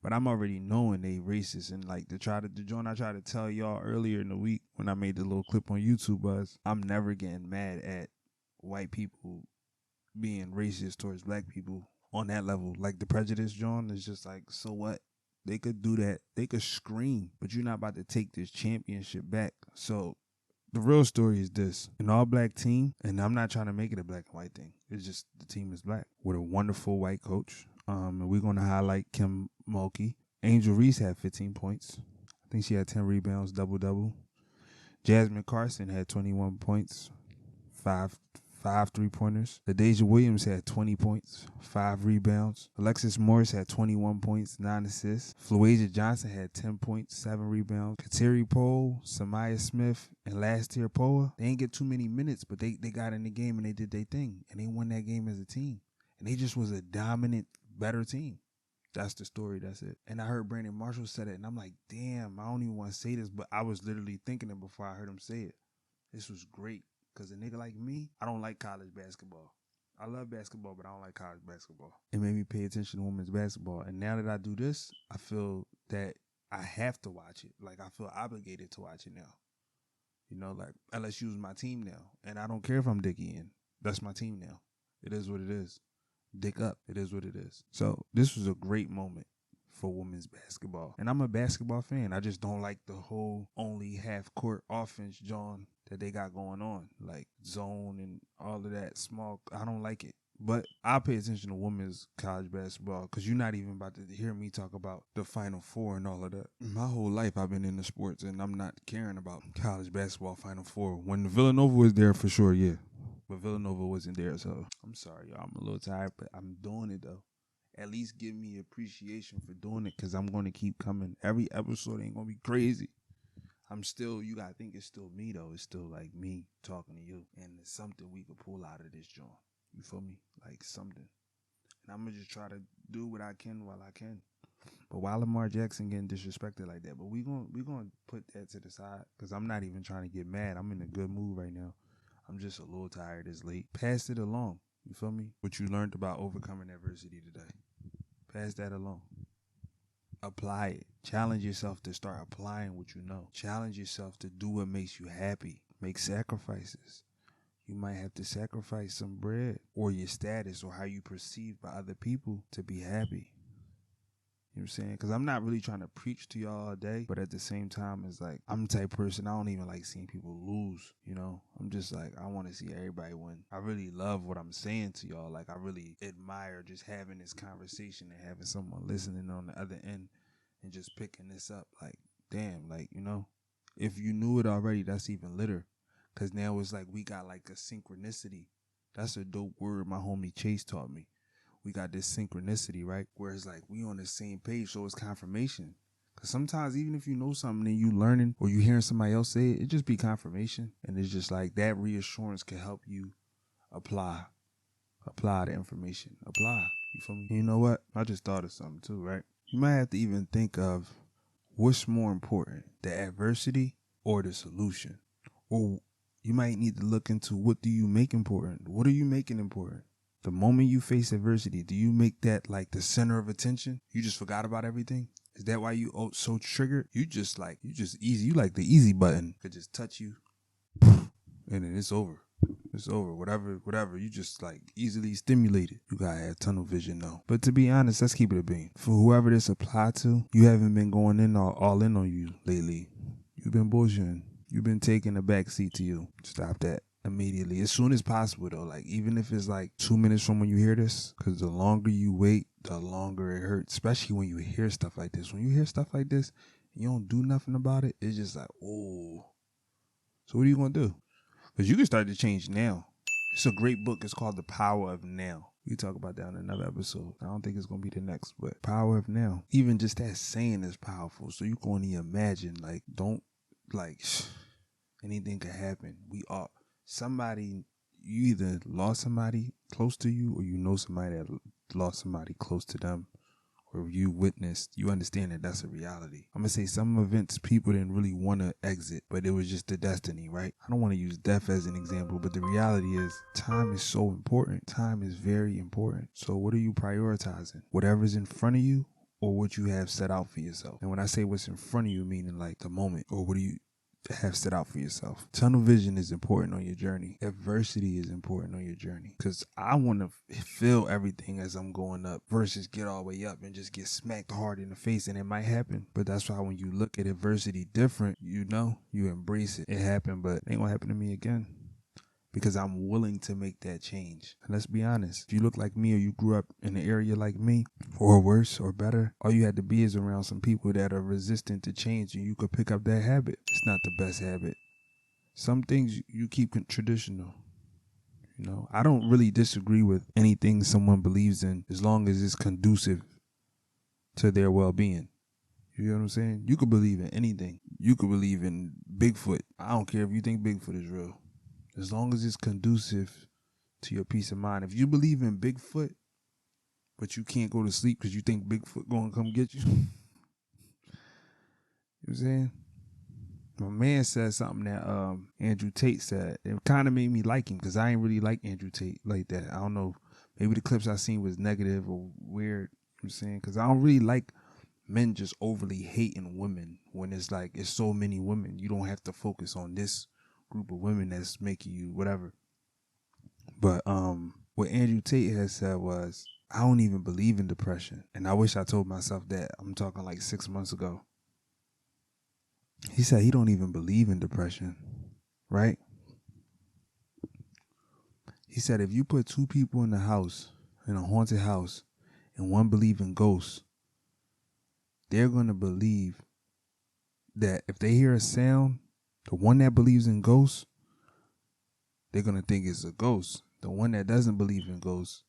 But I'm already knowing they racist, and like the joint I tried to tell y'all earlier in the week when I made the little clip on YouTube was, I'm never getting mad at white people being racist towards black people on that level. Like the prejudice joint is just like, so what? They could do that. They could scream, but you're not about to take this championship back. So the real story is this. An all-black team, and I'm not trying to make it a black and white thing. It's just the team is black with a wonderful white coach. And we're going to highlight Kim Mulkey. Angel Reese had 15 points. I think she had 10 rebounds, double-double. Jasmine Carson had 21 points, five 3-pointers. LaDasia Williams had 20 points, 5 rebounds. Alexis Morris had 21 points, 9 assists. Floasia Johnson had 10 points, 7 rebounds. Kateri Poole, Samaya Smith, and Lastir Poa, they ain't get too many minutes, but they got in the game and they did their thing. And they won that game as a team. And they just was a dominant, better team. That's the story. That's it. And I heard Brandon Marshall said it, and I'm like, damn, I don't even want to say this, but I was literally thinking it before I heard him say it. This was great. Because a nigga like me, I don't like college basketball. I love basketball, but I don't like college basketball. It made me pay attention to women's basketball. And now that I do this, I feel that I have to watch it. Like, I feel obligated to watch it now. You know, like, LSU's my team now. And I don't care if I'm Dickie in. That's my team now. It is what it is. Dick up. It is what it is. So, this was a great moment for women's basketball. And I'm a basketball fan. I just don't like the whole only half-court offense, John, that they got going on, like zone and all of that small. I don't like it. But I pay attention to women's college basketball because you're not even about to hear me talk about the Final Four and all of that. My whole life I've been into sports and I'm not caring about college basketball Final Four. When Villanova was there, for sure, yeah. But Villanova wasn't there, so I'm sorry, y'all. I'm a little tired, but I'm doing it, though. At least give me appreciation for doing it because I'm going to keep coming. Every episode ain't going to be crazy. You got to think it's still me, though. It's still like me talking to you. And it's something we could pull out of this joint. You feel me? Like something. And I'm going to just try to do what I can while I can. But why Lamar Jackson getting disrespected like that? But we gonna put that to the side because I'm not even trying to get mad. I'm in a good mood right now. I'm just a little tired. It's late. Pass it along. You feel me? What you learned about overcoming adversity today. Pass that along. Apply it. Challenge yourself to start applying what you know. Challenge yourself to do what makes you happy. Make sacrifices. You might have to sacrifice some bread or your status or how you perceive by other people to be happy. You know what I'm saying? Because I'm not really trying to preach to y'all all day, but at the same time, it's like, I'm the type of person, I don't even like seeing people lose, you know? I'm just like, I want to see everybody win. I really love what I'm saying to y'all. Like, I really admire just having this conversation and having someone listening on the other end and just picking this up. Like, damn, like, you know? If you knew it already, that's even litter. Because now it's like we got like a synchronicity. That's a dope word my homie Chase taught me. We got this synchronicity, right? Where it's like we on the same page, so it's confirmation. Because sometimes even if you know something and you learning or you hearing somebody else say it, it just be confirmation. And it's just like that reassurance can help you apply the information. Apply. You feel me? You know what? I just thought of something too, right? You might have to even think of what's more important, the adversity or the solution. Or you might need to look into what do you make important? What are you making important? The moment you face adversity, do you make that like the center of attention? You just forgot about everything? Is that why you so triggered? You just easy. You like the easy button. Could just touch you and then it's over. It's over. Whatever. You just like easily stimulated. You gotta have tunnel vision though. But to be honest, let's keep it a bean. For whoever this applied to, you haven't been going in all in on you lately. You've been bullshitting. You've been taking a back seat to you. Stop that immediately. As soon as possible though. Like even if it's like 2 minutes from when you hear this. Because the longer you wait, the longer it hurts. Especially when you hear stuff like this. When you hear stuff like this, and you don't do nothing about it, it's just like, oh. So what are you gonna do? Because you can start to change now. It's a great book. It's called The Power of Now. We talk about that in another episode. I don't think it's going to be the next, but Power of Now. Even just that saying is powerful. So you can only imagine, like, don't, like, anything could happen. We all, somebody, you either lost somebody close to you or you know somebody that lost somebody close to them. Or you witnessed, you understand that that's a reality. I'm going to say some events people didn't really want to exit, but it was just the destiny, right? I don't want to use death as an example, but the reality is time is so important. Time is very important. So what are you prioritizing? Whatever's in front of you or what you have set out for yourself? And when I say what's in front of you, meaning like the moment, or what do you have set out for yourself? Tunnel vision is important on your journey. Adversity is important on your journey. Because I want to feel everything as I'm going up versus get all the way up and just get smacked hard in the face, and it might happen. But that's why when you look at adversity different, you know, you embrace it. It happened, but it ain't gonna happen to me again. Because I'm willing to make that change. And let's be honest, if you look like me or you grew up in an area like me, or worse or better, all you had to be is around some people that are resistant to change and you could pick up that habit. It's not the best habit. Some things you keep traditional. You know, I don't really disagree with anything someone believes in as long as it's conducive to their well-being. You know what I'm saying? You could believe in anything. You could believe in Bigfoot. I don't care if you think Bigfoot is real. As long as it's conducive to your peace of mind. If you believe in Bigfoot, but you can't go to sleep because you think Bigfoot going to come get you. You know what I'm saying? My man said something that Andrew Tate said. It kind of made me like him because I ain't really like Andrew Tate like that. I don't know. Maybe the clips I seen was negative or weird. You know what I'm saying? Because I don't really like men just overly hating women when it's like it's so many women. You don't have to focus on this group of women that's making you whatever. But what Andrew Tate has said was, I don't even believe in depression. And I wish I told myself that. I'm talking like 6 months ago. He said he don't even believe in depression, right? He said if you put two people in a house, in a haunted house, and one believe in ghosts, they're going to believe that if they hear a sound, the one that believes in ghosts, they're going to think it's a ghost. The one that doesn't believe in ghosts,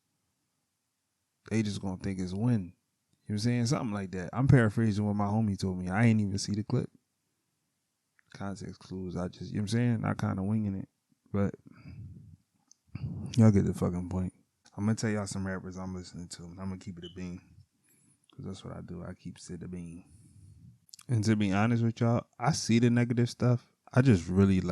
they just going to think it's wind. You know what I'm saying? Something like that. I'm paraphrasing what my homie told me. I ain't even see the clip. Context clues. I just, you know what I'm saying? I kind of winging it. But y'all get the fucking point. I'm going to tell y'all some rappers I'm listening to. I'm going to keep it a bean. Because that's what I do. I keep it a bean. And to be honest with y'all, I see the negative stuff. I just really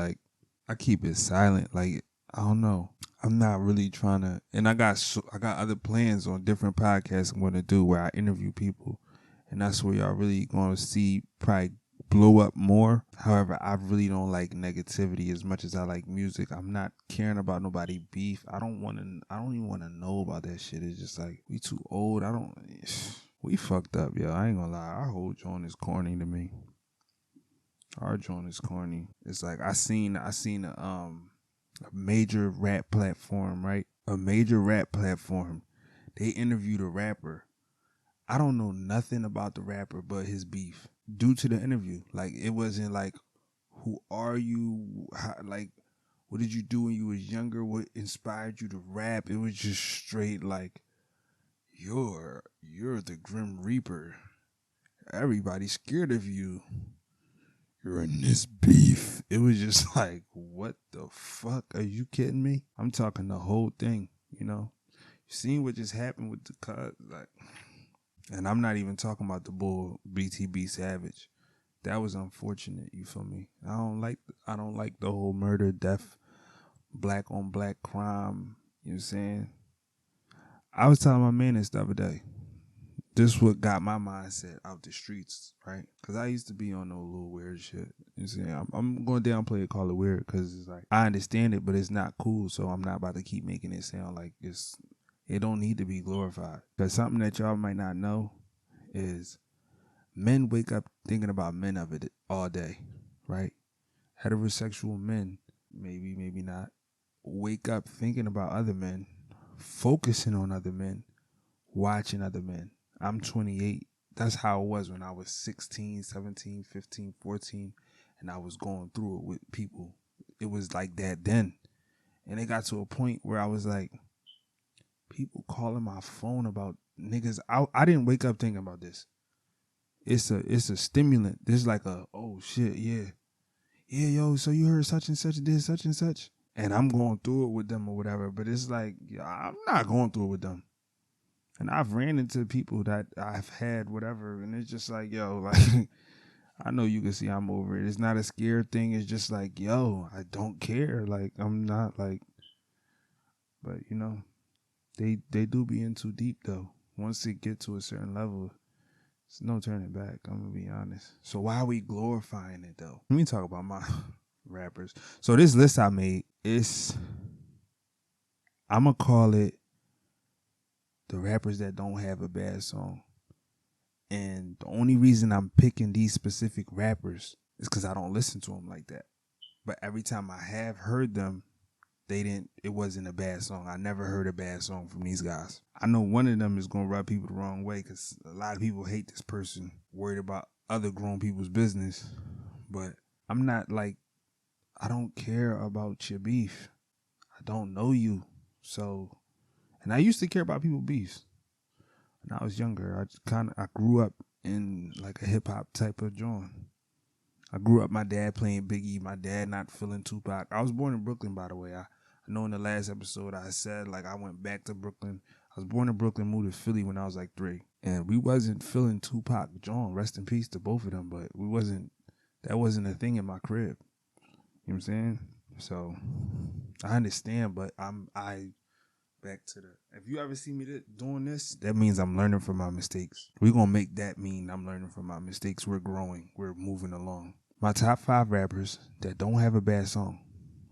I keep it silent. Like, I don't know. I'm not really trying to, and I got other plans on different podcasts I'm going to do where I interview people. And that's where y'all really going to see probably blow up more. However, I really don't like negativity as much as I like music. I'm not caring about nobody beef. I don't even want to know about that shit. It's just like, we too old. We fucked up, yo. I ain't gonna lie. Our whole joint is corny to me. Our joint is corny. It's like I seen a major rap platform, right? A major rap platform. They interviewed a rapper. I don't know nothing about the rapper but his beef. Due to the interview. Like, it wasn't like, who are you? How, like, what did you do when you was younger? What inspired you to rap? It was just straight like, you're the Grim Reaper. everybody's scared of you. You're in this beef. It was just like, what the fuck? Are you kidding me? I'm talking the whole thing, you know? You seen what just happened with the cut? Like, and I'm not even talking about the bull BTB Savage. That was unfortunate, you feel me? I don't like the whole murder, death, black on black crime, you know what I'm saying? I was telling my man this the other day. This what got my mindset out the streets, right? Because I used to be on no little weird shit. You see, I'm going to downplay it, call it weird, because it's like, I understand it, but it's not cool, so I'm not about to keep making it sound like it don't need to be glorified. Because something that y'all might not know is men wake up thinking about men of it all day, right? Heterosexual men, maybe not, wake up thinking about other men, focusing on other men, watching other men. I'm 28. That's how it was when I was 16, 17, 15, 14, and I was going through it with people. It was like that then. And it got to a point where I was like, people calling my phone about niggas. I didn't wake up thinking about this. It's a stimulant. There's like oh shit, yeah. Yeah, yo, so you heard such and such did such and such? And I'm going through it with them or whatever. But it's like, I'm not going through it with them. And I've ran into people that I've had whatever, and it's just like, yo, like, I know you can see I'm over it. It's not a scared thing. It's just like, yo, I don't care. Like, I'm not like, but you know, they do be in too deep though. Once it get to a certain level, it's no turning back. I'm gonna be honest. So why are we glorifying it though? Let me talk about my rappers. So this list I made I'm gonna call it the rappers that don't have a bad song. And the only reason I'm picking these specific rappers is because I don't listen to them like that. But every time I have heard them, it wasn't a bad song. I never heard a bad song from these guys. I know one of them is going to rub people the wrong way because a lot of people hate this person, worried about other grown people's business. But I'm not like, I don't care about your beef. I don't know you. So, and I used to care about people's beefs. When I was younger, I grew up in like a hip hop type of joint. I grew up my dad playing Biggie, my dad not feeling Tupac. I was born in Brooklyn, by the way. I know in the last episode I said like I went back to Brooklyn. I was born in Brooklyn, moved to Philly when I was like 3. And we wasn't feeling Tupac, John, rest in peace to both of them, but that wasn't a thing in my crib. You know what I'm saying? So I understand, but back to if you ever see me doing this, that means I'm learning from my mistakes. We're going to make that mean I'm learning from my mistakes. We're growing. We're moving along. My top 5 rappers that don't have a bad song,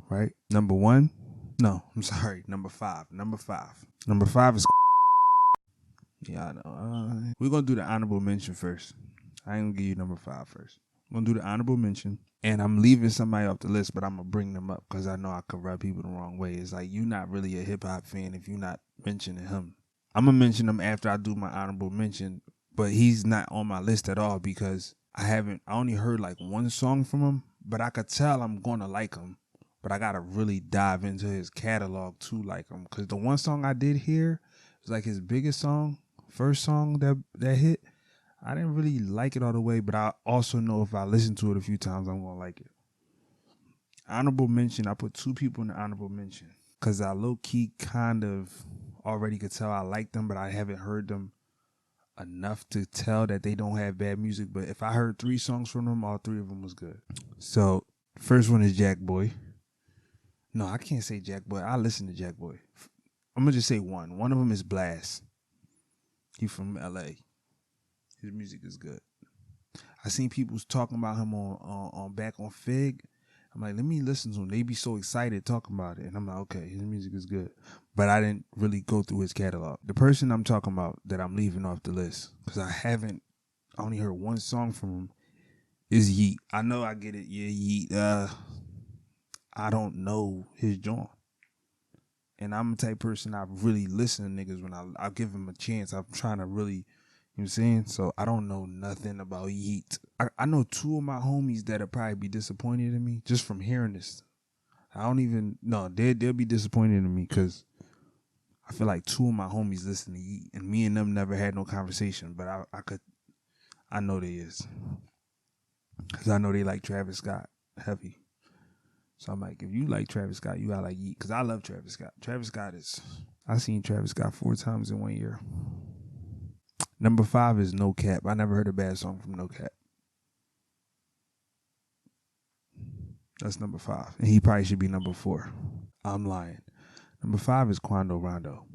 right? Number 5. Number 5 is yeah, I know. We're going to do the honorable mention first. I ain't going to give you number 5 first. I'm going to do the honorable mention. And I'm leaving somebody off the list, but I'm going to bring them up because I know I could rub people the wrong way. It's like, you're not really a hip-hop fan if you're not mentioning him. I'm going to mention him after I do my honorable mention, but he's not on my list at all because I only heard like one song from him, but I could tell I'm going to like him. But I got to really dive into his catalog to like him because the one song I did hear was like his biggest song, first song that hit. I didn't really like it all the way, but I also know if I listen to it a few times, I'm going to like it. Honorable mention, I put 2 people in the honorable mention because I low-key kind of already could tell I like them, but I haven't heard them enough to tell that they don't have bad music. But if I heard 3 songs from them, all 3 of them was good. So, first one is Jack Boy. No, I can't say Jack Boy. I listen to Jack Boy. I'm going to just say one. One of them is Blast. He's from L.A. His music is good. I seen people talking about him on back on Fig. I'm like, let me listen to him. They be so excited talking about it. And I'm like, okay, his music is good. But I didn't really go through his catalog. The person I'm talking about that I'm leaving off the list, because I only heard one song from him, is Yeet. I know I get it. Yeah, Yeet. I don't know his joint. And I'm the type of person I really listen to niggas when I give them a chance. I'm trying to really, you know what I'm saying? So I don't know nothing about Yeet. I know 2 of my homies that'll probably be disappointed in me just from hearing this. I don't even, no, they'll be disappointed in me because I feel like 2 of my homies listen to Yeet and me and them never had no conversation, but I know they is. Because I know they like Travis Scott heavy. So I'm like, if you like Travis Scott, you gotta like Yeet. Because I love Travis Scott. Travis Scott is... I seen Travis Scott 4 times in 1 year. Number 5 is No Cap. I never heard a bad song from No Cap. That's number 5. And he probably should be number 4. I'm lying. Number 5 is Quando Rondo.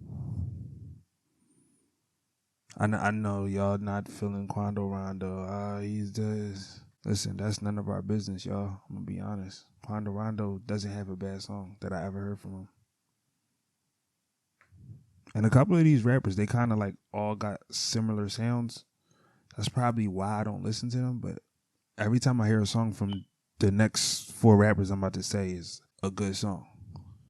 I know y'all not feeling Quando Rondo. He's just... Listen, that's none of our business, y'all. I'm going to be honest. Quando Rondo doesn't have a bad song that I ever heard from him. And a couple of these rappers, they kind of like all got similar sounds. That's probably why I don't listen to them. But every time I hear a song from the next 4 rappers I'm about to say is a good song.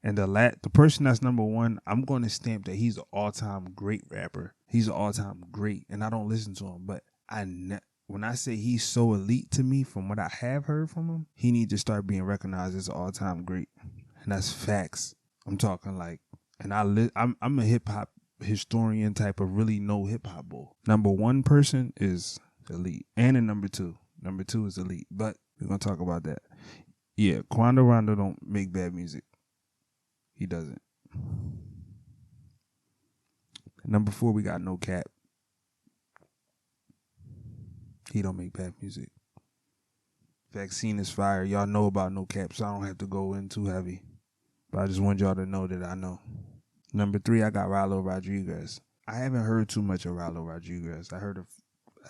And the person that's number 1, I'm going to stamp that he's an all-time great rapper. He's an all-time great, and I don't listen to him. But when I say he's so elite to me from what I have heard from him, he needs to start being recognized as an all-time great. And that's facts. I'm talking like, and I'm a hip-hop historian type of really know hip-hop bull. Number 1 person is elite, and in number 2. Number 2 is elite, but we're going to talk about that. Yeah, Quando Rondo don't make bad music. He doesn't. Number 4, we got No Cap. He don't make bad music. Vaccine is fire. Y'all know about No Cap, so I don't have to go in too heavy. But I just want y'all to know that I know. Number 3, I got Ralo Rodriguez. I haven't heard too much of Ralo Rodriguez. I heard of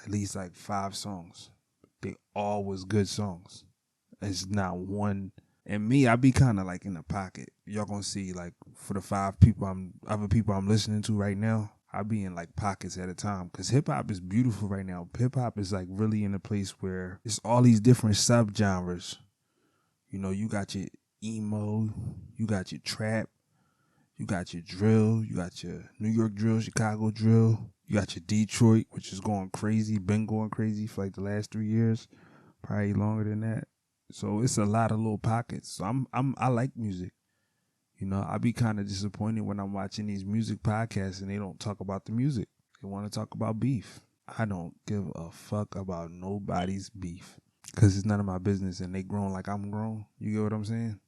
at least like 5 songs. They all was good songs. It's not one. And me, I be kind of like in the pocket. Y'all gonna see like for the 5 other people I'm listening to right now, I be in like pockets at a time. Cause hip hop is beautiful right now. Hip hop is like really in a place where it's all these different subgenres. You know, you got your emo, you got your trap, you got your drill, you got your New York drill, Chicago drill, you got your Detroit, which is going crazy, been going crazy for like the last 3 years, probably longer than that. So it's a lot of little pockets. So I like music. You know, I be kind of disappointed when I'm watching these music podcasts and they don't talk about the music. They want to talk about beef. I don't give a fuck about nobody's beef because it's none of my business and they grown like I'm grown. You get what I'm saying?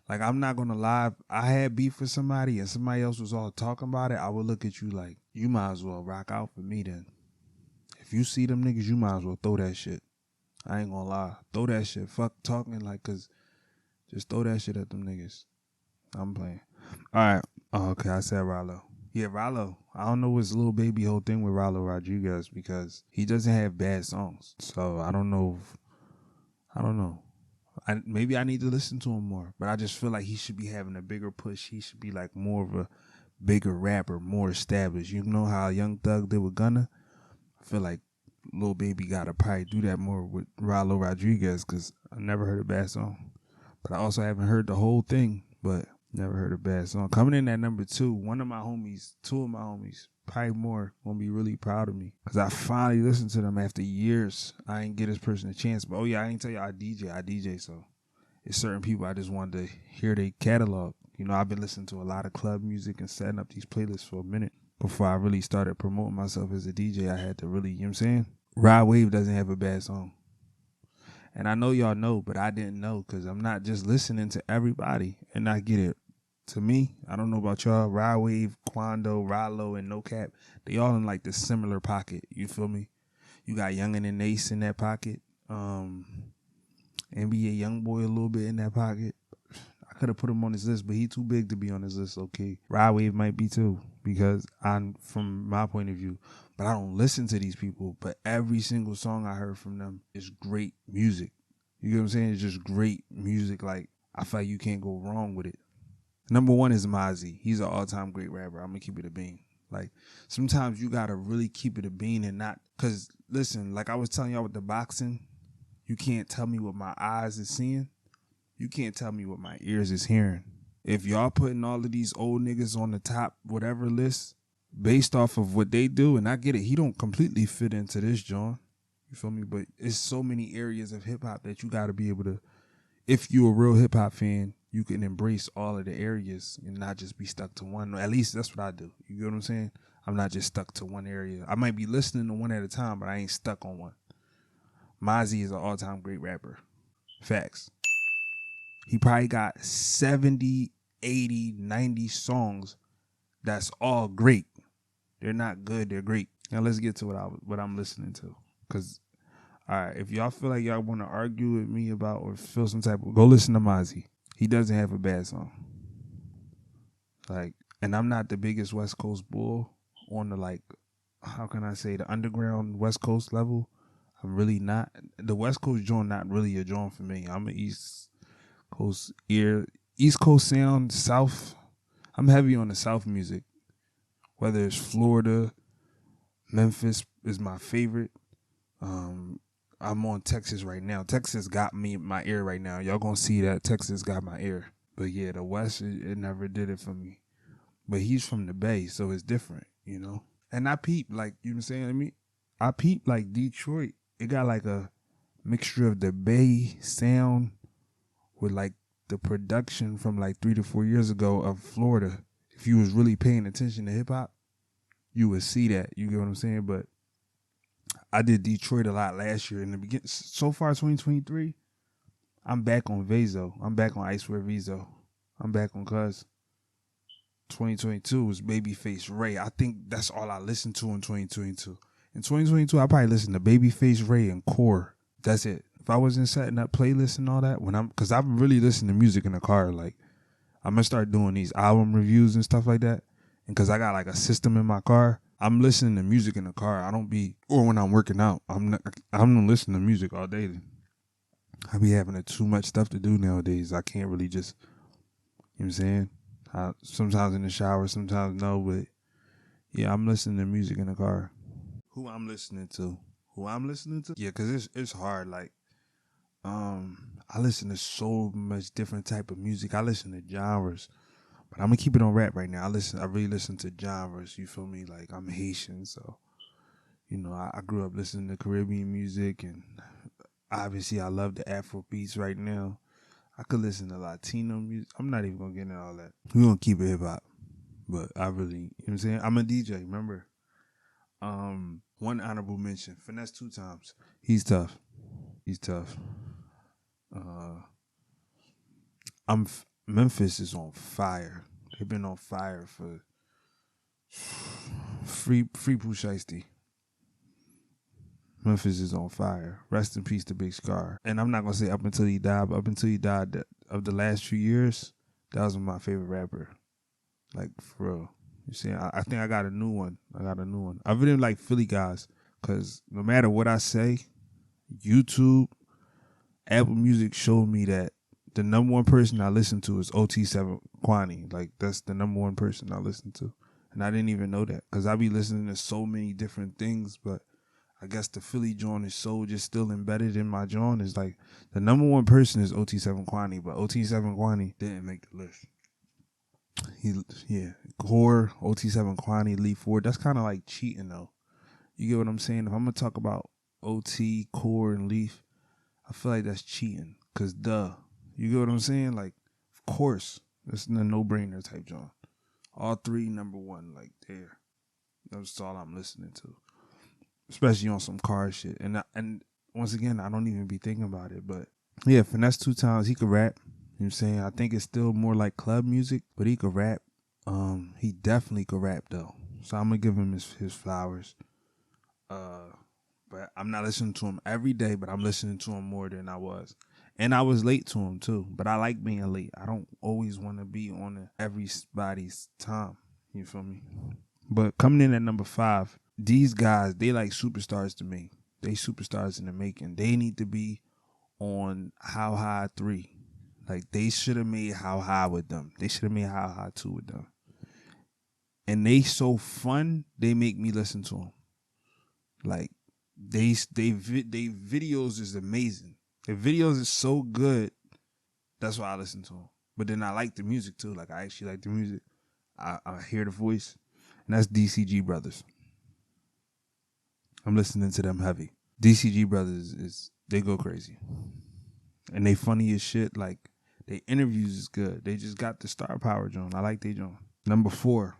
Like, I'm not going to lie. If I had beef with somebody and somebody else was all talking about it, I would look at you like, you might as well rock out for me then. If you see them niggas, you might as well throw that shit. I ain't gonna lie. Throw that shit. Fuck talking like, cause just throw that shit at them niggas. I'm playing. All right. Oh, okay, I said Ralo. Yeah, Ralo. I don't know what's little baby whole thing with Ralo Rodriguez because he doesn't have bad songs. So I don't know. Maybe I need to listen to him more. But I just feel like he should be having a bigger push. He should be like more of a bigger rapper, more established. You know how Young Thug did with Gunna? I feel like Lil Baby gotta probably do that more with Ralo Rodriguez because I never heard a bad song. But I also haven't heard the whole thing, but never heard a bad song. Coming in at number 2, two of my homies, probably more, gonna be really proud of me because I finally listened to them after years. I ain't get this person a chance, but oh yeah, I ain't tell you I DJ, so it's certain people I just wanted to hear their catalog. You know, I've been listening to a lot of club music and setting up these playlists for a minute. Before I really started promoting myself as a DJ, I had to really, you know what I'm saying? Rod Wave doesn't have a bad song. And I know y'all know, but I didn't know because I'm not just listening to everybody and I get it. To me, I don't know about y'all, Rod Wave, Quando, Ralo, and No Cap, they all in like the similar pocket. You feel me? You got Youngin and Ace in that pocket. NBA Youngboy a little bit in that pocket. I could have put him on this list, but he too big to be on this list, okay. Rod Wave might be too because from my point of view, but I don't listen to these people, but every single song I heard from them is great music. You get what I'm saying? It's just great music. Like, I feel like you can't go wrong with it. Number 1 is Mozzie. He's an all-time great rapper. I'm going to keep it a bean. Like, sometimes you got to really keep it a bean and not, because, listen, like I was telling y'all with the boxing, you can't tell me what my eyes is seeing. You can't tell me what my ears is hearing. If y'all putting all of these old niggas on the top whatever list based off of what they do, and I get it, he don't completely fit into this, John. You feel me? But it's so many areas of hip-hop that you got to be able to, if you're a real hip-hop fan, you can embrace all of the areas and not just be stuck to one. At least that's what I do. You get what I'm saying? I'm not just stuck to one area. I might be listening to one at a time, but I ain't stuck on one. Mozzie is an all-time great rapper. Facts. He probably got 70, 80, 90 songs that's all great. They're not good, they're great. Now let's get to what I'm listening to. Because, all right, if y'all feel like y'all want to argue with me about or feel some type of, go listen to Mozzie. He doesn't have a bad song. Like, and I'm not the biggest West Coast bull on the, like, how can I say, the underground West Coast level. I'm really not. The West Coast joint not really a joint for me. I'm an East Coast ear. East Coast sound, South. I'm heavy on the South music. Whether it's Florida, Memphis is my favorite. I'm on Texas right now. Texas got me my ear right now. Y'all gonna see that Texas got my ear. But yeah, the West, it never did it for me. But he's from the Bay, so it's different, you know? And I peep, like, you know what I'm saying? I peep, like, Detroit. It got, like, a mixture of the Bay sound with, like, the production from, like, 3 to 4 years ago of Florida. If you was really paying attention to hip-hop, you would see that. You get what I'm saying? But I did Detroit a lot last year. In the beginning, so far, 2023, I'm back on Vezo. I'm back on Icewear Vezo. I'm back on Cuz. 2022 was Babyface Ray. I think that's all I listened to in 2022. In 2022, I probably listened to Babyface Ray and Core. That's it. If I wasn't setting up playlists and all that, because I'm really listening to music in the car. Like, I'm going to start doing these album reviews and stuff like that. And because I got like a system in my car, I'm listening to music in the car. Or when I'm working out, I'm not listening to music all day. I be having too much stuff to do nowadays. I can't really just, you know what I'm saying? Sometimes in the shower, sometimes no, but yeah, I'm listening to music in the car. Who I'm listening to? Yeah, because it's hard. Like, I listen to so much different type of music. I listen to genres, but I'm gonna keep it on rap right now. I really listen to genres. You feel me? Like, I'm Haitian, so you know I grew up listening to Caribbean music, and obviously I love the Afro beats right now. I could listen to Latino music. I'm not even gonna get into all that. We're gonna keep it hip hop, but I really, you know what I'm saying? I'm a DJ. Remember? One honorable mention: Finesse 2 Times. He's tough. Memphis is on fire. They've been on fire for free Pooh Shiesty. Memphis is on fire. Rest in peace to Big Scar. And I'm not gonna say up until he died, but up until he died, of the last few years, that was my favorite rapper. Like, for real. You see, I think I got a new one. I really like Philly guys, because no matter what I say, YouTube, Apple Music showed me that the number one person I listen to is OT7 Kwani. Like, that's the number one person I listen to. And I didn't even know that, because I be listening to so many different things, but I guess the Philly joint is so just still embedded in my joint. Is like, the number one person is OT7 Kwani, but OT7 Kwani didn't make the list. Core, OT7 Kwani, Lee Ford. That's kind of like cheating, though. You get what I'm saying? If I'm going to talk about OT, Core, and Leaf, I feel like that's cheating. Because, you get what I'm saying? Like, of course, it's a no-brainer type joint. All three, number one, like, there. That's all I'm listening to. Especially on some car shit. And once again, I don't even be thinking about it. But, yeah, Finesse 2 Times, he could rap. You know what I'm saying? I think it's still more like club music, but he could rap. He definitely could rap, though. So I'm going to give him his flowers. But I'm not listening to him every day, but I'm listening to him more than I was. And I was late to him, too. But I like being late. I don't always want to be on everybody's time. You feel me? But coming in at number 5, these guys, they like superstars to me. They superstars in the making. They need to be on How High 3. Like, they should have made How High with them. They should have made How High 2 with them. And they so fun, they make me listen to them. Like, they videos is amazing. Their videos is so good, that's why I listen to them. But then I like the music, too. Like, I actually like the music. I hear the voice. And that's DCG Brothers. I'm listening to them heavy. DCG Brothers, they go crazy. And they funny as shit. Like, they interviews is good. They just got the star power, John. I like they John. Number 4,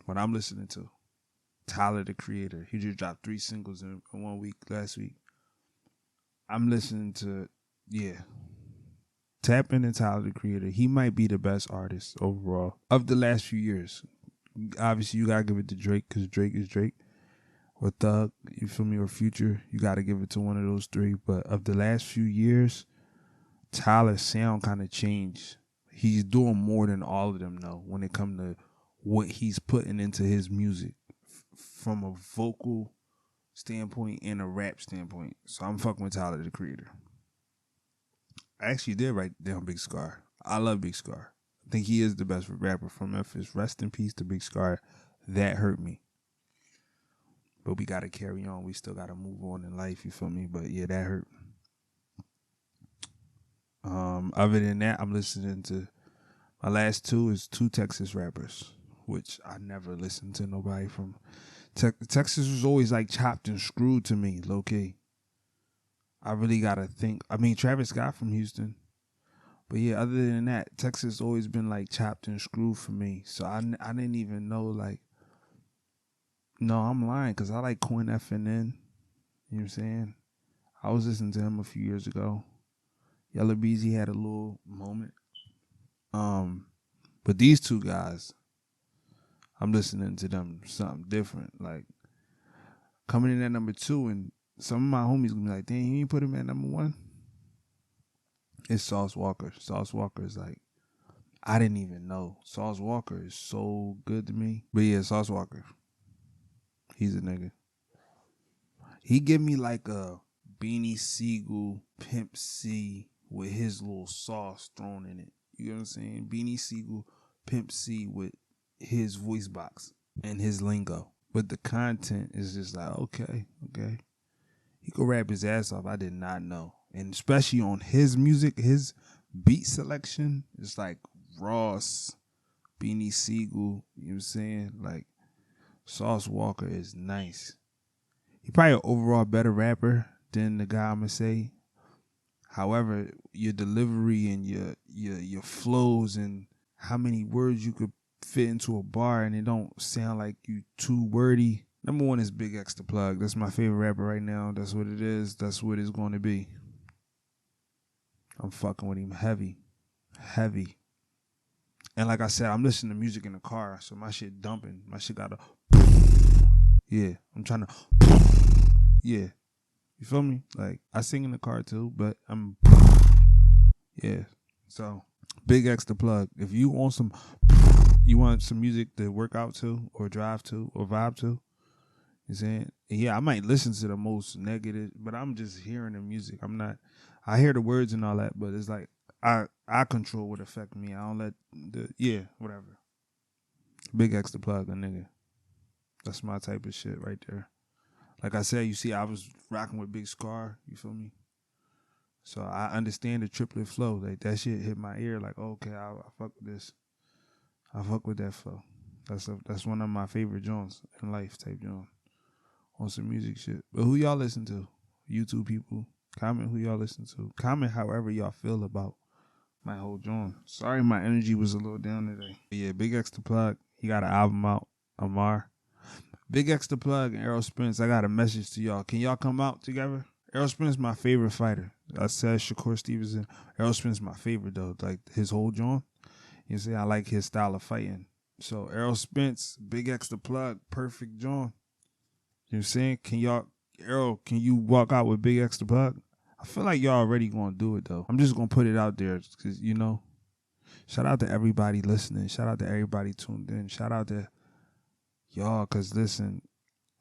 what I'm listening to, Tyler, the Creator. He just dropped 3 singles in 1 week last week. I'm listening to, tap into Tyler the Creator. He might be the best artist overall of the last few years. Obviously, you gotta give it to Drake because Drake is Drake, or Thug, you feel me, or Future. You gotta give it to one of those three. But of the last few years, Tyler's sound kind of changed. He's doing more than all of them though when it comes to what he's putting into his music from a vocal standpoint and a rap standpoint. So I'm fucking with Tyler the Creator. I actually did write down Big Scar. I love Big Scar. I think he is the best rapper from Memphis. Rest in peace to Big Scar. That hurt me. But we got to carry on. We still got to move on in life, you feel me? But yeah, that hurt. Other than that, I'm listening to, my last two is two Texas rappers, which I never listened to nobody from. Texas was always like chopped and screwed to me, low key. I really got to think. I mean, Travis Scott from Houston. But yeah, other than that, Texas always been like chopped and screwed for me. So I didn't even know, like, no, I'm lying because I like Quinn FNN. You know what I'm saying? I was listening to him a few years ago. Yellow Beezy had a little moment. But these two guys, I'm listening to them something different. Like, coming in at number 2, and some of my homies gonna be like, dang, you ain't put him at number 1? It's Sauce Walker. Sauce Walker is like, I didn't even know. Sauce Walker is so good to me. But yeah, Sauce Walker. He's a nigga. He give me like a Beanie Siegel, Pimp C with his little sauce thrown in it. You know what I'm saying? Beanie Siegel, Pimp C with his voice box and his lingo. But the content is just like, okay. He could rap his ass off. I did not know. And especially on his music, his beat selection, it's like Ross, Beanie Siegel, you know what I'm saying? Like, Sauce Walker is nice. He probably an overall better rapper than the guy I'm going to say. However, your delivery and your flows and how many words you could fit into a bar and it don't sound like you too wordy. Number 1 is Big X the Plug. That's my favorite rapper right now. That's what it is. That's what it's going to be. I'm fucking with him heavy. And like I said, I'm listening to music in the car, so my shit dumping. My shit got a, yeah, I'm trying to, yeah. You feel me? Like, I sing in the car too, but I'm, yeah. So, Big X the Plug. If you want some music to work out to, or drive to, or vibe to, you saying? Yeah, I might listen to the most negative, but I'm just hearing the music. I hear the words and all that, but it's like, I control what affect me. I don't let whatever. Big X the Plug, a nigga. That's my type of shit right there. Like I said, you see, I was rocking with Big Scar, you feel me? So I understand the triplet flow. Like, that shit hit my ear like, okay, I fuck with this. I fuck with that flow. That's one of my favorite joints in life, type joint. On some music shit. But who y'all listen to? YouTube people. Comment who y'all listen to. Comment however y'all feel about my whole joint. Sorry my energy was a little down today. But yeah, Big X the Plug. He got an album out. Amar. Big X the Plug and Errol Spence. I got a message to y'all. Can y'all come out together? Errol Spence is my favorite fighter. I said Shakur Stevenson. Errol Spence is my favorite though. Like, his whole joint. You see, I like his style of fighting. So Errol Spence, Big X the Plug, perfect joint. You know what I'm saying? Can you walk out with Big X the Plug? I feel like y'all already gonna do it though. I'm just gonna put it out there because, you know, shout out to everybody listening. Shout out to everybody tuned in. Shout out to y'all, because listen,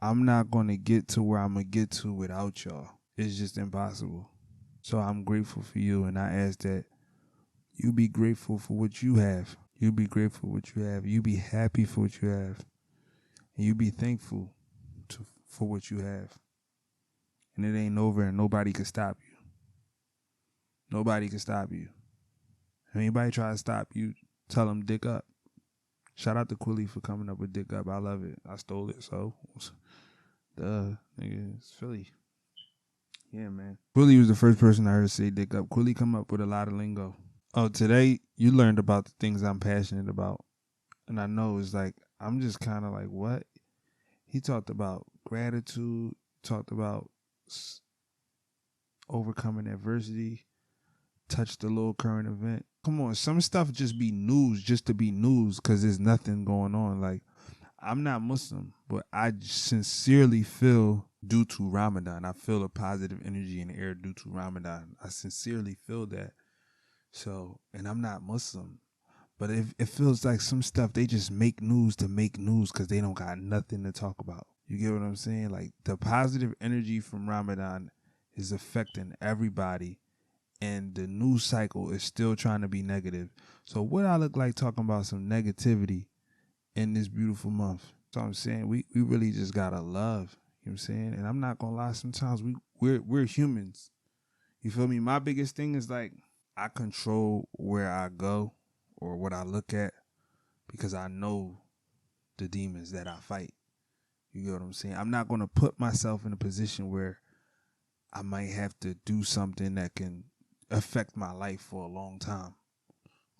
I'm not gonna get to where I'm gonna get to without y'all. It's just impossible. So I'm grateful for you, and I ask that you be grateful for what you have. You be grateful for what you have. You be happy for what you have. And you be thankful for what you have. And it ain't over, and nobody can stop you. Nobody can stop you. If anybody try to stop you, tell them dick up. Shout out to Quilly for coming up with dick up. I love it. I stole it, so duh, nigga, it's Philly. Yeah, man. Quilly was the first person I heard say dick up. Quilly come up with a lot of lingo. Oh, today you learned about the things I'm passionate about. And I know it's like, I'm just kind of like, what? He talked about gratitude, talked about overcoming adversity, touched a little current event. Come on, some stuff just be news just to be news because there's nothing going on. Like, I'm not Muslim, but I sincerely feel due to Ramadan, I feel a positive energy in the air due to Ramadan. I sincerely feel that. So, and I'm not Muslim, but it feels like some stuff they just make news to make news because they don't got nothing to talk about. You get what I'm saying? Like, the positive energy from Ramadan is affecting everybody, and the news cycle is still trying to be negative. So what I look like talking about some negativity in this beautiful month? So I'm saying we really just gotta love. You know what I'm saying? And I'm not gonna lie, sometimes we're humans. You feel me? My biggest thing is like I control where I go or what I look at because I know the demons that I fight. You get what I'm saying? I'm not gonna put myself in a position where I might have to do something that can affect my life for a long time,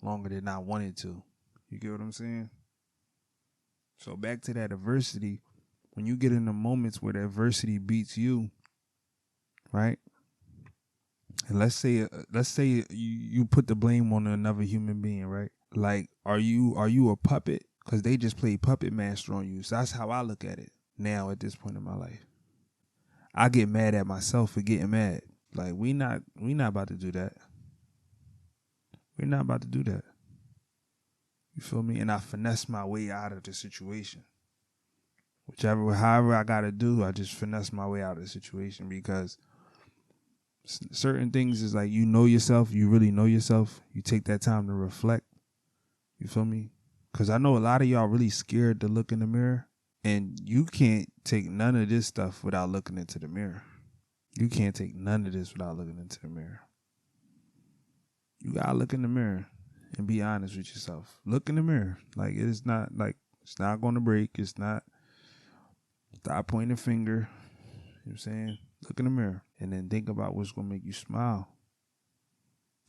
longer than I wanted to. You get what I'm saying? So back to that adversity, when you get in the moments where the adversity beats you, right? And let's say you put the blame on another human being, right? Like, are you a puppet? Because they just played puppet master on you. So that's how I look at it now at this point in my life. I get mad at myself for getting mad. Like, we not about to do that. We're not about to do that. You feel me? And I finesse my way out of the situation. However I gotta do, I just finesse my way out of the situation because certain things is like, you know yourself, you really know yourself. You take that time to reflect. You feel me? Because I know a lot of y'all really scared to look in the mirror, and you can't take none of this stuff without looking into the mirror. You can't take none of this without looking into the mirror. You gotta look in the mirror and be honest with yourself. Look in the mirror. Like, it's not going to break. It's not. Stop pointing a finger. You know what I'm saying? Look in the mirror and then think about what's going to make you smile.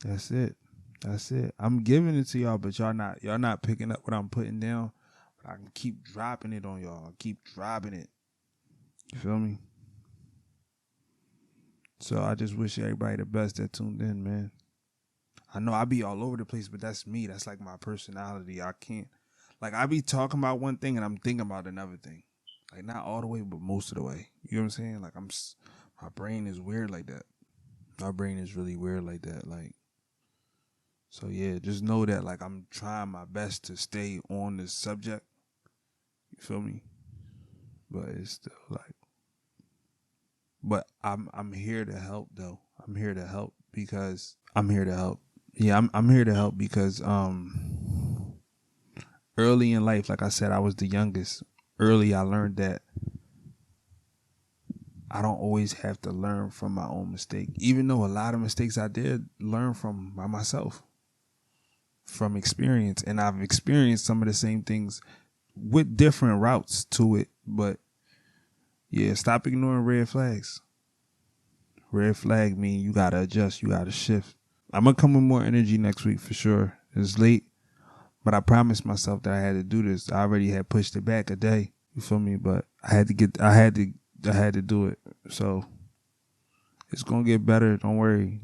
That's it. That's it. I'm giving it to y'all, but y'all not picking up what I'm putting down. But I can keep dropping it on y'all. Keep dropping it. You feel me? So I just wish everybody the best that tuned in, man. I know I be all over the place, but that's me. That's like my personality. I can't, like, I be talking about one thing and I'm thinking about another thing. Like, not all the way, but most of the way. You know what I'm saying? Like, my brain is weird like that. My brain is really weird like that. Like, so yeah, just know that, like, I'm trying my best to stay on this subject. You feel me? But it's still like, but I'm here to help though. I'm here to help because I'm here to help. Yeah, I'm here to help because early in life, like I said, I was the youngest. Early, I learned that I don't always have to learn from my own mistake, even though a lot of mistakes I did learn from by myself, from experience. And I've experienced some of the same things with different routes to it. But yeah, stop ignoring red flags. Red flag mean you got to adjust. You got to shift. I'm going to come with more energy next week for sure. It's late, but I promised myself that I had to do this. I already had pushed it back a day. You feel me? But I had to do it. So it's going to get better. Don't worry.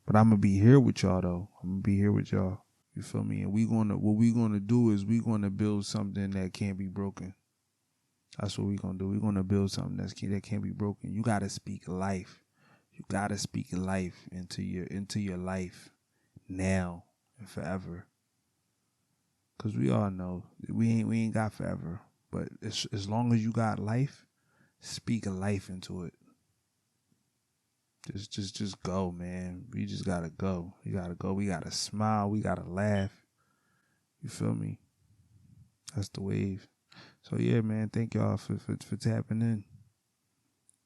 But I'm going to be here with y'all though. I'm going to be here with y'all. You feel me? And what we're going to do is we're going to build something that can't be broken. That's what we're going to do. We're going to build something that can't be broken. You got to speak life. You got to speak life into your life now and forever. Because we all know we ain't got forever. But as long as you got life, speak life into it. Just go, man. We just got to go. We got to go. We got to smile. We got to laugh. You feel me? That's the wave. So, yeah, man, thank y'all for tapping in.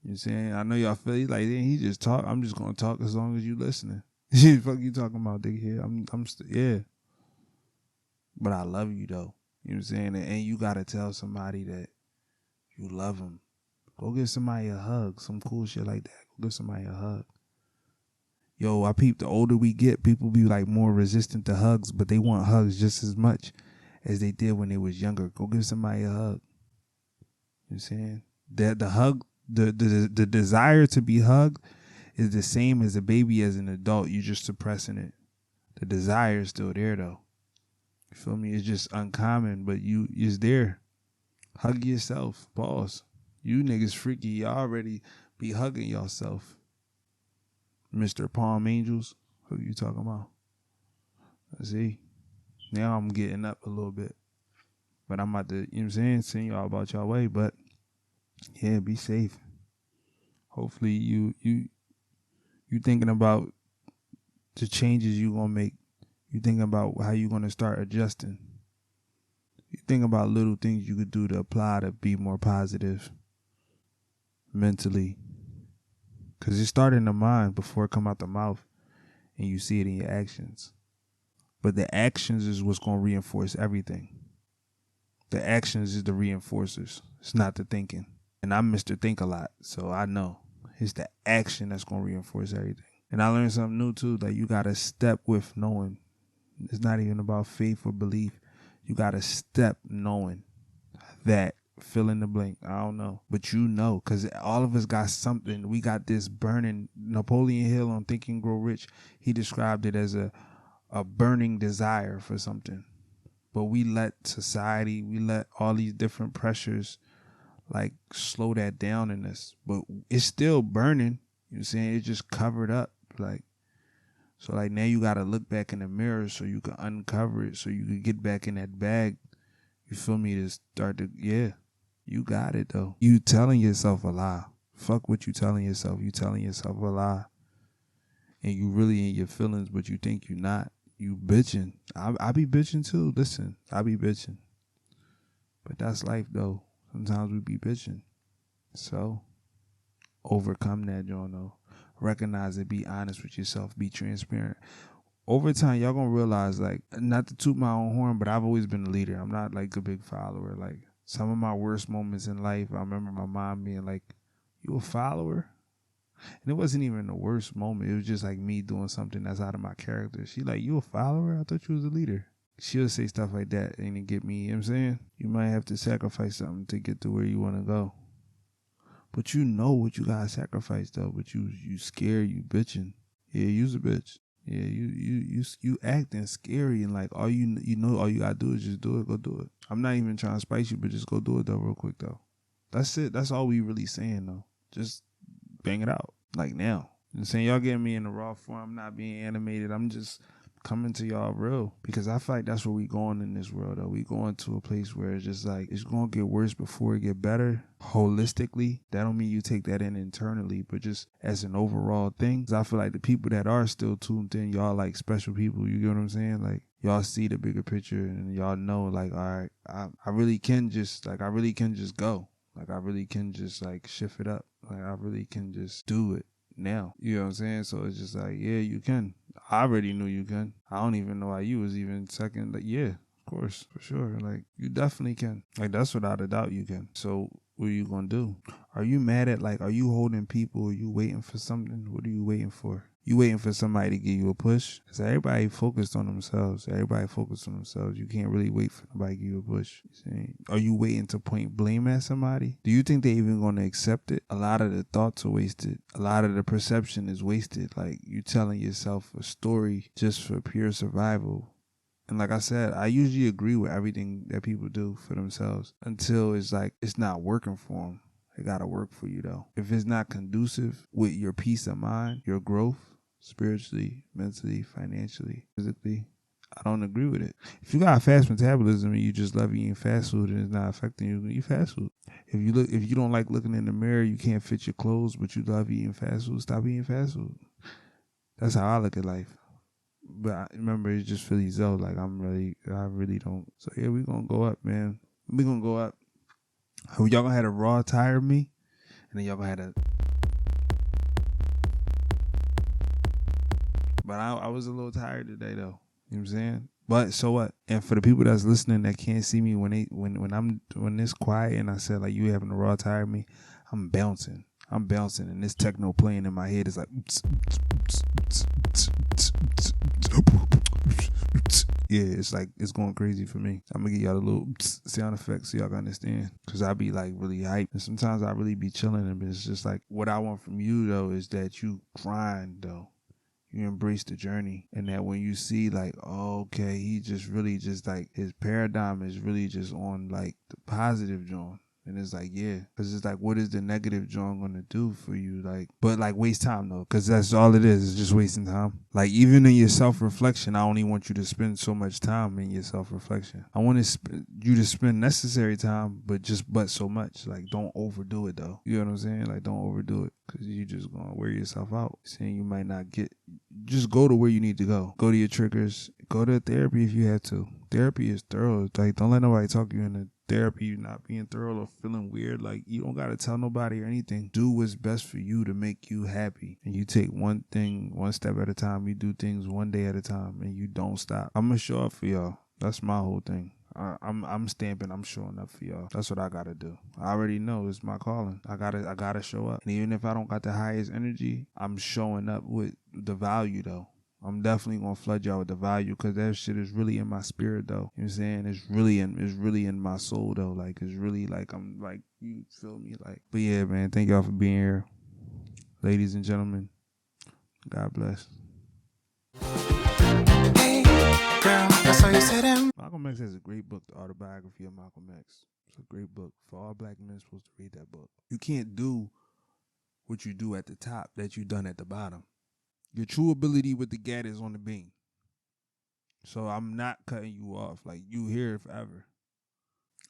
You know what I'm saying? I know y'all feel like, he just talk. I'm just going to talk as long as you listening. Fuck you talking about, dickhead? Yeah. But I love you, though. You know what I'm saying? And you got to tell somebody that you love them. Go give somebody a hug. Some cool shit like that. Go give somebody a hug. Yo, I peep, the older we get, people be like more resistant to hugs, but they want hugs just as much as they did when they was younger. Go give somebody a hug. You know what I'm saying? The hug, the desire to be hugged is the same as a baby as an adult. You're just suppressing it. The desire is still there though. You feel me? It's just uncommon, but it's there. Hug yourself. Pause. You niggas freaky. Y'all already be hugging yourself. Mr. Palm Angels. Who you talking about? Let's see. Now I'm getting up a little bit. But I'm about to, you know what I'm saying, send y'all about y'all way. But yeah, be safe. Hopefully you thinking about the changes you gonna make. You thinking about how you gonna start adjusting. You think about little things you could do to apply to be more positive mentally. Cause it starts in the mind before it come out the mouth, and you see it in your actions. But the actions is what's gonna reinforce everything. The actions is the reinforcers. It's not the thinking. And I'm Mr. Think a lot, so I know it's the action that's gonna reinforce everything. And I learned something new too, that you gotta step with knowing. It's not even about faith or belief. You gotta step knowing that, fill in the blank. I don't know. But you know, because all of us got something. We got this burning. Napoleon Hill on Think and Grow Rich, he described it as a burning desire for something. But we let society, we let all these different pressures like slow that down in us. But it's still burning. You know what I'm saying? It's just covered up. Like, so like now you gotta look back in the mirror so you can uncover it, so you can get back in that bag. You feel me? To start to, yeah, you got it though. You telling yourself a lie. Fuck what you telling yourself. You telling yourself a lie. And you really in your feelings, but you think you not. You bitching. I be bitching too. Listen, I be bitching. But that's life though. Sometimes we be bitching. So, overcome that, John, though. Recognize it. Be honest with yourself. Be transparent. Over time, y'all gonna realize, like, not to toot my own horn, but I've always been a leader. I'm not like a big follower. Like, some of my worst moments in life, I remember my mom being like, "You a follower?" And it wasn't even the worst moment. It was just like me doing something that's out of my character. She like, "You a follower? I thought you was a leader." She'll say stuff like that and it get me, you know what I'm saying? You might have to sacrifice something to get to where you want to go. But you know what you gotta sacrifice though. But you scared, you bitching. Yeah, you's a bitch. Yeah, you acting scary and like all you know all you gotta do is just do it. Go do it. I'm not even trying to spice you, but just go do it though real quick though. That's it. That's all we really saying though. Just bang it out like now. I'm saying y'all getting me in the raw form. I'm not being animated. I'm just coming to y'all real, because I feel like that's where we going in this world though. We going to a place where it's just like it's gonna get worse before it get better holistically. That don't mean you take that in internally, but just as an overall thing. 'Cause I feel like the people that are still tuned in, y'all like special people. You get what I'm saying? Like y'all see the bigger picture and y'all know like, all right, I really can just like, I really can just go. Like I really can just like shift it up. Like I really can just do it now. You know what I'm saying? So it's just like, yeah, you can. I already knew you can. I don't even know why you was even second. Like, yeah, of course, for sure. Like, you definitely can. Like, that's without a doubt you can. So, what are you going to do? Are you mad at, like, are you holding people? Are you waiting for something? What are you waiting for? You waiting for somebody to give you a push? Because everybody focused on themselves. Everybody focused on themselves. You can't really wait for nobody to give you a push. See? Are you waiting to point blame at somebody? Do you think they even going to accept it? A lot of the thoughts are wasted. A lot of the perception is wasted. Like you telling yourself a story just for pure survival. And like I said, I usually agree with everything that people do for themselves until it's like it's not working for them. It got to work for you though. If it's not conducive with your peace of mind, your growth, spiritually, mentally, financially, physically, I don't agree with it. If you got a fast metabolism and you just love eating fast food and it's not affecting you, eat fast food. If you don't like looking in the mirror, you can't fit your clothes, but you love eating fast food, stop eating fast food. That's how I look at life. But remember, it's just Philly Zoe. Like I really don't. So yeah, we gonna go up, man. We gonna go up. Y'all gonna have a raw tire me, and then y'all gonna have a. But I was a little tired today though. You know what I'm saying? But so what? And for the people that's listening that can't see me when it's quiet and I said like you having a raw tire me, I'm bouncing and this techno playing in my head is like Yeah, it's like, it's going crazy for me. I'm gonna give y'all a little sound effects so y'all can understand. Cause I be like really hyped. And sometimes I really be chilling, and it's just like, what I want from you though is that you grind though. You embrace the journey, and that when you see like, oh, okay, he just really just like, his paradigm is really just on like the positive joint. And it's like, yeah, because it's like, what is the negative joint going to do for you? Like, but like, waste time though, because that's all it is. It's just wasting time. Like, even in your self-reflection, I only want you to spend so much time in your self-reflection. I want you to spend necessary time, but so much. Like, don't overdo it though. You know what I'm saying? Like, don't overdo it, because you just going to wear yourself out. Saying you might not get, just go to where you need to go. Go to your triggers. Go to therapy if you have to. Therapy is thorough. Like, don't let nobody talk you into therapy, you not being thorough or feeling weird. Like, you don't gotta tell nobody or anything. Do what's best for you to make you happy, and you take one thing one step at a time. You do things one day at a time, and you don't stop. I'm gonna show up for y'all. That's my whole thing. I'm stamping, I'm showing up for y'all. That's what I gotta do. I already know it's my calling. I gotta show up. And even if I don't got the highest energy, I'm showing up with the value though. I'm definitely gonna flood y'all with the value, because that shit is really in my spirit though. You know what I'm saying? It's really in my soul though. Like, it's really like, I'm like, you feel me? Like, but yeah, man, thank y'all for being here. Ladies and gentlemen, God bless. Hey, girl, that's how you said him. Malcolm X has a great book, The Autobiography of Malcolm X. It's a great book. For all black men supposed to read that book. You can't do what you do at the top that you done at the bottom. Your true ability with the gat is on the beam. So I'm not cutting you off. Like, you here forever.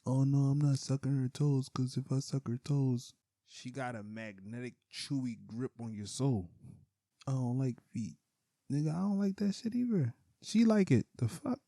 Oh no, I'm not sucking her toes, because if I suck her toes, she got a magnetic, chewy grip on your soul. I don't like feet. Nigga, I don't like that shit either. She like it. The fuck?